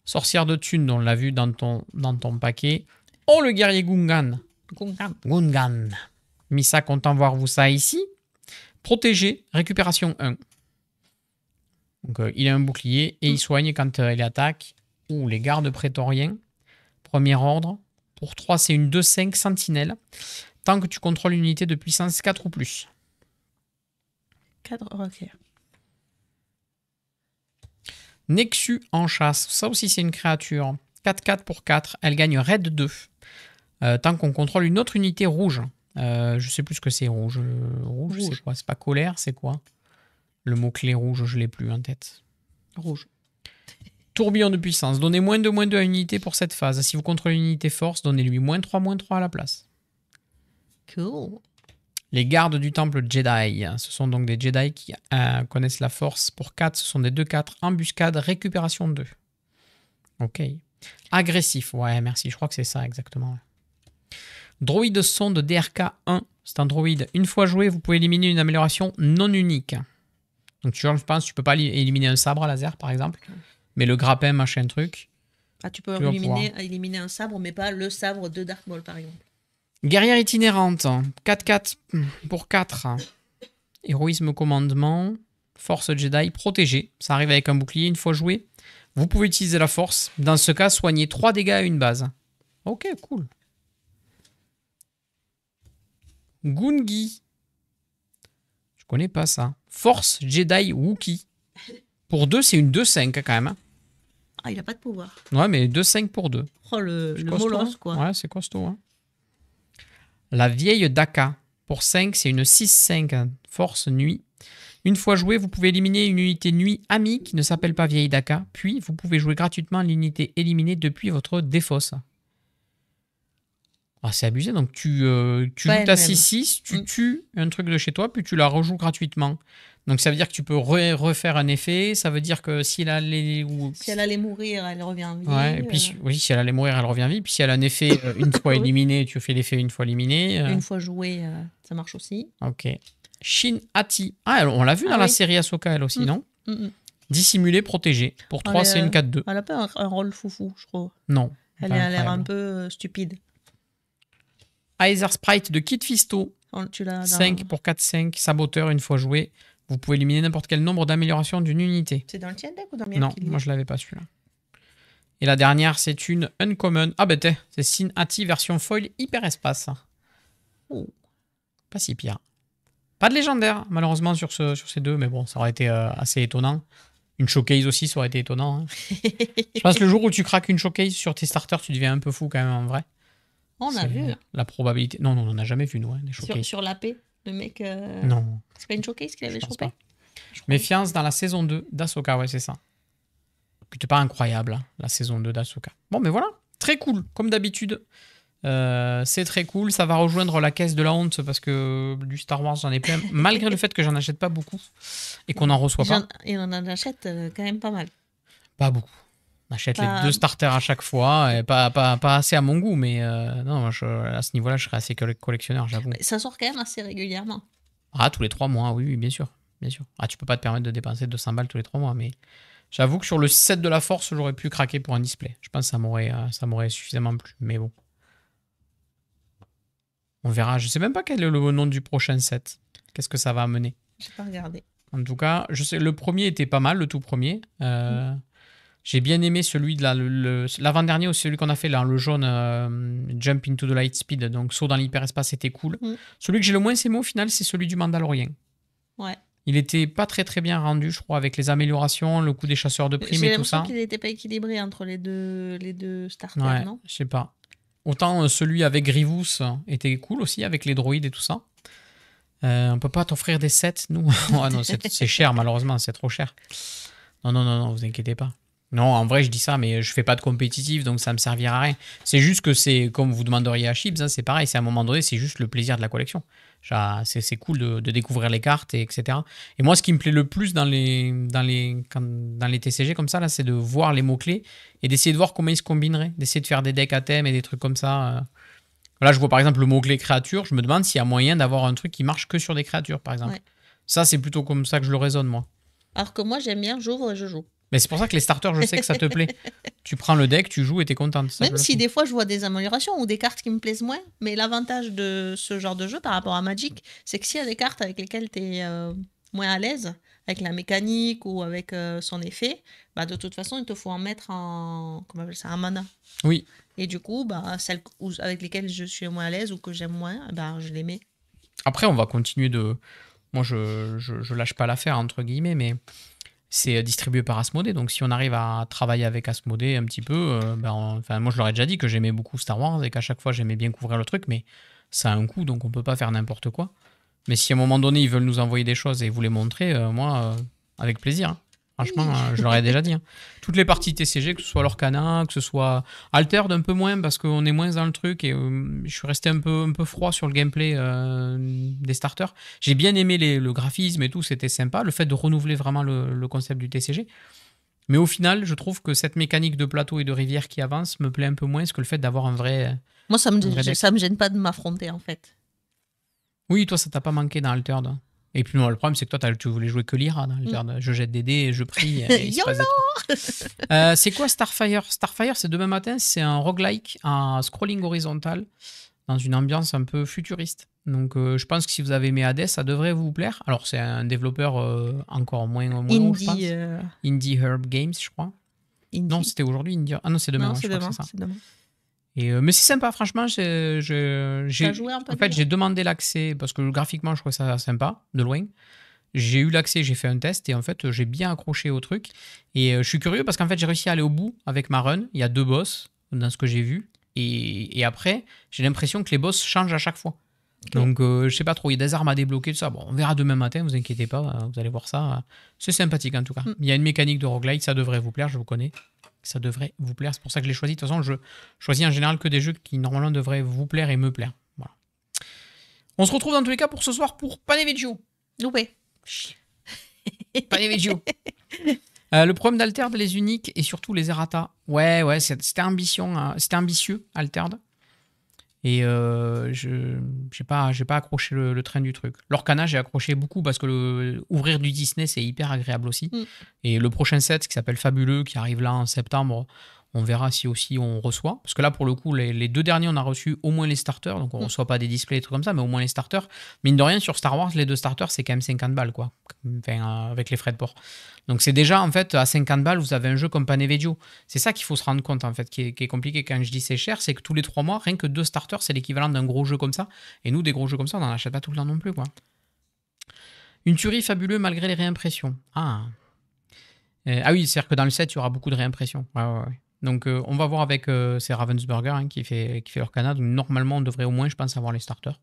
Sorcière de thunes, on l'a vu dans ton paquet. Oh, le guerrier Gungan. Gungan. Misa, content voir vous ça ici. Protégé, récupération 1. Donc, il a un bouclier et il soigne quand il attaque. Ouh, les gardes prétoriens. Premier ordre. Pour 3, c'est une 2-5 sentinelle. Tant que tu contrôles une unité de puissance 4 ou plus.
4, ok.
Nexus en chasse. Ça aussi, c'est une créature. 4-4 pour 4. Elle gagne raid 2. Tant qu'on contrôle une autre unité rouge. Je sais plus ce que c'est rouge. Rouge. C'est quoi? C'est pas colère, c'est quoi? Le mot-clé rouge, je l'ai plus en tête.
Rouge.
Tourbillon de puissance. Donnez -2/-2 à une unité pour cette phase. Si vous contrôlez une unité force, donnez-lui -3/-3 à la place.
Cool.
Les gardes du temple Jedi. Ce sont donc des Jedi qui connaissent la force. Pour 4, ce sont des 2-4. Embuscade, récupération 2. Ok. Agressif. Ouais, merci. Je crois que c'est ça exactement. Droïde sonde DRK 1. C'est un droïde. Une fois joué, vous pouvez éliminer une amélioration non unique. Donc, je pense que tu peux pas éliminer un sabre à laser, par exemple. Mais le grappin, machin truc.
Ah, tu peux éliminer un sabre, mais pas le sabre de Dark Maul, par exemple.
Guerrière itinérante. 4-4 pour 4. Héroïsme commandement. Force Jedi. Protégé. Ça arrive avec un bouclier. Une fois joué, vous pouvez utiliser la force. Dans ce cas, soigner 3 dégâts à une base. Ok, cool. Gungi. Je connais pas ça. Force Jedi Wookie. Pour 2, c'est une 2-5 quand même.
Ah, il a pas de pouvoir.
Ouais, mais 2-5 pour 2.
Oh, le molosse, quoi.
Ouais, c'est costaud. Hein. La vieille Daka. Pour 5, c'est une 6-5. Force nuit. Une fois joué, vous pouvez éliminer une unité nuit amie qui ne s'appelle pas vieille Daka. Puis, vous pouvez jouer gratuitement l'unité éliminée depuis votre défausse. Ah, c'est abusé. Donc, tu joues ta 6-6, tu tues un truc de chez toi, puis tu la rejoues gratuitement. Donc, ça veut dire que tu peux refaire un effet. Ça veut dire que si elle allait...
Si elle allait mourir, elle revient en vie.
Ouais, et puis, oui, si elle allait mourir, elle revient en vie. Puis, si elle a un effet une fois éliminé, tu fais l'effet une fois éliminé.
Une fois joué, ça marche aussi.
Ok. Shin Hati. Ah, on l'a vu dans la série Ahsoka, elle aussi, non Dissimulé, protégé. Pour 3, c'est une 4-2.
Elle a pas un rôle foufou, je trouve.
Non.
Elle a l'air un peu stupide.
Aether Sprite de Kit Fisto.
5
pour 4-5. Saboteur, une fois joué. Vous pouvez éliminer n'importe quel nombre d'améliorations d'une unité.
C'est dans le tien deck ou dans le mien?
Non, moi je l'avais pas celui-là. Et la dernière, c'est une Uncommon. Ah ben c'est Sin Hati version foil hyper espace.
Oh.
Pas si pire. Pas de légendaire, malheureusement, sur ces deux, mais bon, ça aurait été assez étonnant. Une showcase aussi, ça aurait été étonnant. Hein. Je pense que le jour où tu craques une showcase sur tes starters, tu deviens un peu fou quand même, en vrai.
On a vu.
La probabilité... Non, on n'en a jamais vu, nous, hein, des showcases.
Sur l'AP, le mec...
Non.
C'est pas une showcase qu'il avait chopé?
Méfiance dans la saison 2 d'Ahsoka, ouais, c'est ça. C'était pas incroyable, hein, la saison 2 d'Ahsoka. Bon, mais voilà, très cool, comme d'habitude. C'est très cool, ça va rejoindre la caisse de la honte parce que du Star Wars j'en ai plein, malgré le fait que j'en achète pas beaucoup et qu'on n'en reçoit pas.
Et on en achète quand même pas mal.
Pas beaucoup. On achète les 2 starters à chaque fois, et pas assez à mon goût, mais non, à ce niveau-là, je serais assez collectionneur, j'avoue.
Ça sort quand même assez régulièrement.
Ah, tous les 3 mois, oui, bien sûr. Bien sûr. Ah, tu peux pas te permettre de dépenser 200 balles tous les 3 mois, mais j'avoue que sur le set de la Force, j'aurais pu craquer pour un display. Je pense que ça m'aurait suffisamment plu, mais bon. On verra. Je sais même pas quel est le nom du prochain set. Qu'est-ce que ça va amener?
Je n'ai pas regardé.
En tout cas, je sais, le premier était pas mal, le tout premier. J'ai bien aimé celui de l'avant-dernier, ou celui qu'on a fait là, le jaune Jump into the Light Speed, donc saut dans l'hyperespace, c'était cool. Celui que j'ai le moins aimé au final, c'est celui du Mandalorien.
Ouais.
Il était pas très très bien rendu, je crois, avec les améliorations, le coup des chasseurs de primes et tout ça.
J'ai l'impression qu'il n'était pas équilibré entre les deux starters,
ouais,
non?
Je sais pas. Autant celui avec Grievous était cool aussi, avec les droïdes et tout ça. On peut pas t'offrir des sets, nous. Oh, non, c'est cher, malheureusement, c'est trop cher. Non, vous inquiétez pas. Non, en vrai, je dis ça, mais je fais pas de compétitif, donc ça me servira à rien. C'est juste que c'est, comme vous demanderiez à Chips, hein, c'est pareil, c'est à un moment donné, c'est juste le plaisir de la collection. C'est cool de découvrir les cartes, etc. Et moi, ce qui me plaît le plus dans les TCG comme ça, là, c'est de voir les mots-clés et d'essayer de voir comment ils se combineraient, d'essayer de faire des decks à thème et des trucs comme ça. Là, je vois par exemple le mot-clé créature, je me demande s'il y a moyen d'avoir un truc qui marche que sur des créatures, par exemple. Ouais. Ça, c'est plutôt comme ça que je le raisonne, moi.
Alors que moi, j'aime bien, j'ouvre et je joue.
Mais c'est pour ça que les starters, je sais que ça te plaît. Tu prends le deck, tu joues et t'es contente.
Même si des fois je vois des améliorations ou des cartes qui me plaisent moins, mais l'avantage de ce genre de jeu par rapport à Magic, c'est que s'il y a des cartes avec lesquelles t'es moins à l'aise, avec la mécanique ou avec son effet, bah de toute façon il te faut en mettre en, comment on appelle ça, en mana.
Oui.
Et du coup, bah, celles avec lesquelles je suis moins à l'aise ou que j'aime moins, bah, je les mets.
Après, on va continuer de... Moi, je lâche pas l'affaire, entre guillemets, mais... C'est distribué par Asmodée, donc si on arrive à travailler avec Asmodée un petit peu, moi je leur ai déjà dit que j'aimais beaucoup Star Wars et qu'à chaque fois j'aimais bien couvrir le truc, mais ça a un coût, donc on peut pas faire n'importe quoi. Mais si à un moment donné ils veulent nous envoyer des choses et vous les montrer, moi, avec plaisir. Hein. Franchement, je leur ai déjà dit. Hein. Toutes les parties TCG, que ce soit l'Orcana, que ce soit Altered un peu moins parce qu'on est moins dans le truc et je suis resté un peu froid sur le gameplay des starters. J'ai bien aimé le graphisme et tout, c'était sympa. Le fait de renouveler vraiment le concept du TCG. Mais au final, je trouve que cette mécanique de plateau et de rivière qui avance me plaît un peu moins que le fait d'avoir un vrai...
Moi, ça me gêne pas de m'affronter en fait.
Oui, toi, ça t'a pas manqué dans Altered. Et puis, le problème, c'est que toi, tu voulais jouer que l'IRA. Je jette des dés, je prie. C'est quoi Starfire? Starfire, c'est demain matin. C'est un roguelike en scrolling horizontal dans une ambiance un peu futuriste. Donc, je pense que si vous avez aimé Hades, ça devrait vous plaire. Alors, c'est un développeur encore moins haut, je pense. Indie Herb Games, je crois. Non, c'était aujourd'hui. Ah non, c'est demain.
Non, c'est demain. C'est demain.
Mais c'est sympa, franchement. J'ai demandé l'accès parce que graphiquement, je trouvais ça sympa, de loin. J'ai eu l'accès, j'ai fait un test et en fait, j'ai bien accroché au truc. Et je suis curieux parce qu'en fait, j'ai réussi à aller au bout avec ma run. Il y a 2 boss dans ce que j'ai vu. Et après, j'ai l'impression que les boss changent à chaque fois. Okay. Donc, je sais pas trop. Il y a des armes à débloquer, tout ça. Bon, on verra demain matin, vous inquiétez pas. Vous allez voir ça. C'est sympathique en tout cas. Il y a une mécanique de roguelite, ça devrait vous plaire, je vous connais. Ça devrait vous plaire, c'est pour ça que je l'ai choisi. De toute façon, je choisis en général que des jeux qui normalement devraient vous plaire et me plaire. Voilà. On se retrouve dans tous les cas pour ce soir pour Pane Vecchio.
Loupé.
Pane Vecchio. Le problème d'Alterd, les uniques et surtout les errata. Ouais, c'était ambitieux, Altered. Et j'ai pas accroché le train du truc. L'Orcana, j'ai accroché beaucoup parce que ouvrir du Disney, c'est hyper agréable aussi. Et le prochain set qui s'appelle Fabuleux, qui arrive là en septembre, On verra si aussi on reçoit. Parce que là, pour le coup, les 2 derniers, on a reçu au moins les starters. Donc, on ne reçoit pas des displays et trucs comme ça, mais au moins les starters. Mine de rien, sur Star Wars, les 2 starters, c'est quand même 50 balles, quoi. Enfin, avec les frais de port. Donc, c'est déjà, en fait, à 50 balles, vous avez un jeu comme Paneveggio. C'est ça qu'il faut se rendre compte, en fait, qui est compliqué quand je dis c'est cher. C'est que tous les 3 mois, rien que 2 starters, c'est l'équivalent d'un gros jeu comme ça. Et nous, des gros jeux comme ça, on n'en achète pas tout le temps non plus, quoi. Une tuerie fabuleuse malgré les réimpressions. Ah oui, c'est-à-dire que dans le set, il y aura beaucoup de réimpressions. Ouais. Donc, on va voir avec c'est Ravensburger qui fait leur canard. Donc, normalement, on devrait au moins, je pense, avoir les starters.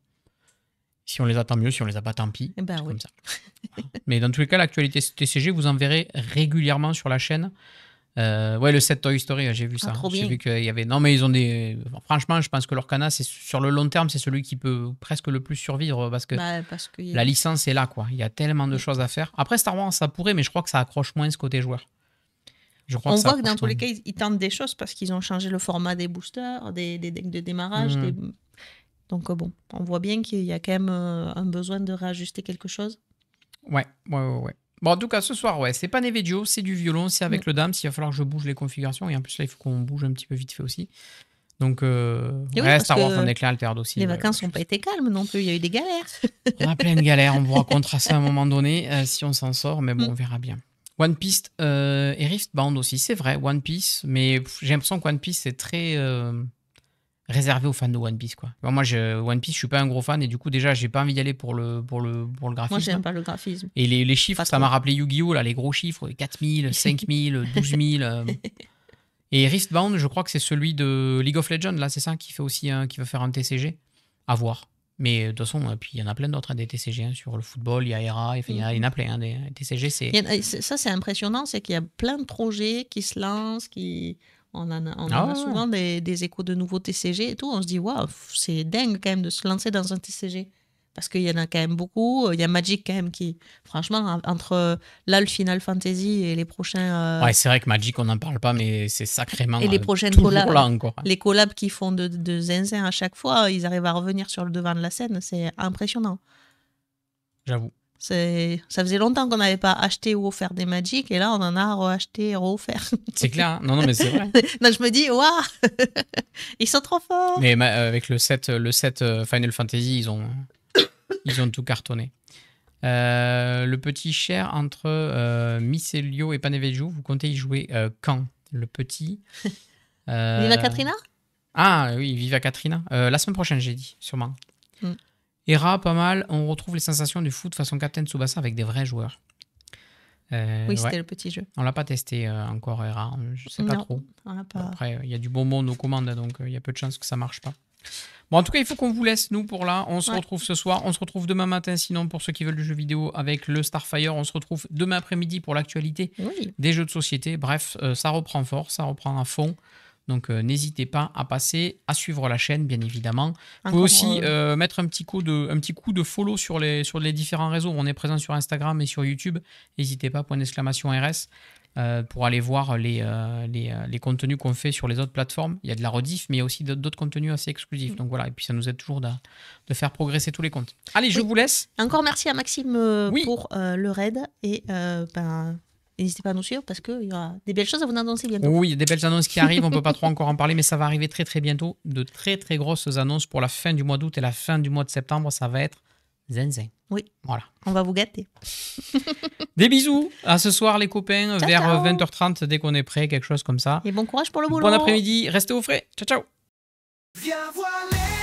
Si on les a, tant mieux. Si on les a pas, tant pis.
Ben oui.
Comme ça. Voilà. Mais dans tous les cas, l'actualité TCG, vous en verrez régulièrement sur la chaîne. Ouais, le set Toy Story, j'ai vu ça. J'ai vu qu'il y avait... Non, mais ils ont des... Franchement, je pense que leur canard, sur le long terme, c'est celui qui peut presque le plus survivre parce que la licence est là, quoi. Il y a tellement de choses à faire. Après, Star Wars, ça pourrait, mais je crois que ça accroche moins ce côté joueur.
On voit que dans tous les cas, ils tentent des choses parce qu'ils ont changé le format des boosters, des decks de démarrage. Donc bon, on voit bien qu'il y a quand même un besoin de réajuster quelque chose. Ouais. Bon, en tout cas, ce soir, ouais, c'est Paneveggio, c'est du violon, c'est avec le dame. S'il va falloir que je bouge les configurations. Et en plus, là, il faut qu'on bouge un petit peu vite fait aussi. Donc, Star Wars en éclair Altered aussi. Les vacances n'ont pas été calmes non plus. Il y a eu des galères. On a plein de galères. On vous racontera ça à un moment donné si on s'en sort. Mais bon, on verra bien. One Piece et Riftbound aussi, c'est vrai, One Piece, mais j'ai l'impression que One Piece c'est très réservé aux fans de One Piece, quoi. Moi, One Piece, je suis pas un gros fan et du coup déjà, j'ai pas envie d'y aller pour le graphisme. Moi, j'aime pas le graphisme. Et les chiffres, ça m'a rappelé Yu-Gi-Oh, là, les gros chiffres, 4000, 5000, 12000. Et Riftbound, je crois que c'est celui de League of Legends, là, c'est ça, qui va faire un TCG. À voir. Mais de toute façon, puis il y en a plein d'autres, des TCG. Sur le football, il y a ERA, il y en a plein. Des TCG, ça, c'est impressionnant, c'est qu'il y a plein de projets qui se lancent, on a souvent des échos de nouveaux TCG et tout. On se dit, waouh, c'est dingue quand même de se lancer dans un TCG. Parce qu'il y en a quand même beaucoup. Il y a Magic quand même qui, franchement, entre là, le Final Fantasy et les prochains... Ouais, c'est vrai que Magic, on n'en parle pas, mais c'est sacrément et les prochaines collabs, là encore. Les collabs qui font de zinzin à chaque fois, ils arrivent à revenir sur le devant de la scène. C'est impressionnant. J'avoue. Ça faisait longtemps qu'on n'avait pas acheté ou offert des Magic, et là, on en a reacheté et re-offert. C'est clair, hein. Non, mais c'est vrai. Donc, je me dis, waouh, ils sont trop forts. Mais avec le set Final Fantasy, ils ont tout cartonné. Le petit cher entre Mycelio et Paneveggio, vous comptez y jouer quand? Le petit Viva Katrina? Ah oui, Viva Katrina. La semaine prochaine, j'ai dit, sûrement. ERA, pas mal. On retrouve les sensations du foot façon Captain Tsubasa avec des vrais joueurs. Oui, c'était le petit jeu. On l'a pas testé encore, ERA. Je sais pas trop. Après, il y a du bon monde aux commandes, donc il y a peu de chances que ça marche pas. Bon, en tout cas, il faut qu'on vous laisse, nous, pour là. On se retrouve ce soir. On se retrouve demain matin, sinon, pour ceux qui veulent du jeu vidéo, avec le Starfire. On se retrouve demain après-midi pour l'actualité des jeux de société. Bref, ça reprend fort, ça reprend à fond. Donc, n'hésitez pas à passer, à suivre la chaîne, bien évidemment. Vous pouvez aussi mettre un petit coup de follow sur les différents réseaux. On est présent sur Instagram et sur YouTube. N'hésitez pas, !RS. Pour aller voir les contenus qu'on fait sur les autres plateformes. Il y a de la rediff, mais il y a aussi d'autres contenus assez exclusifs. Donc voilà, et puis ça nous aide toujours de faire progresser tous les comptes. Allez, je vous laisse. Encore merci à Maxime pour le raid. Et n'hésitez pas à nous suivre parce qu'il y aura des belles choses à vous annoncer bientôt. Oui, il y a des belles annonces qui arrivent. On ne peut pas trop encore en parler, mais ça va arriver très très bientôt. De très très grosses annonces pour la fin du mois d'août et la fin du mois de septembre. Ça va être zinzin. Oui, voilà. On va vous gâter. Des bisous. À ce soir, les copains, vers 20h30, dès qu'on est prêt, quelque chose comme ça. Et bon courage pour le boulot. Bon après-midi. Restez au frais. Ciao, ciao. Viens voir les...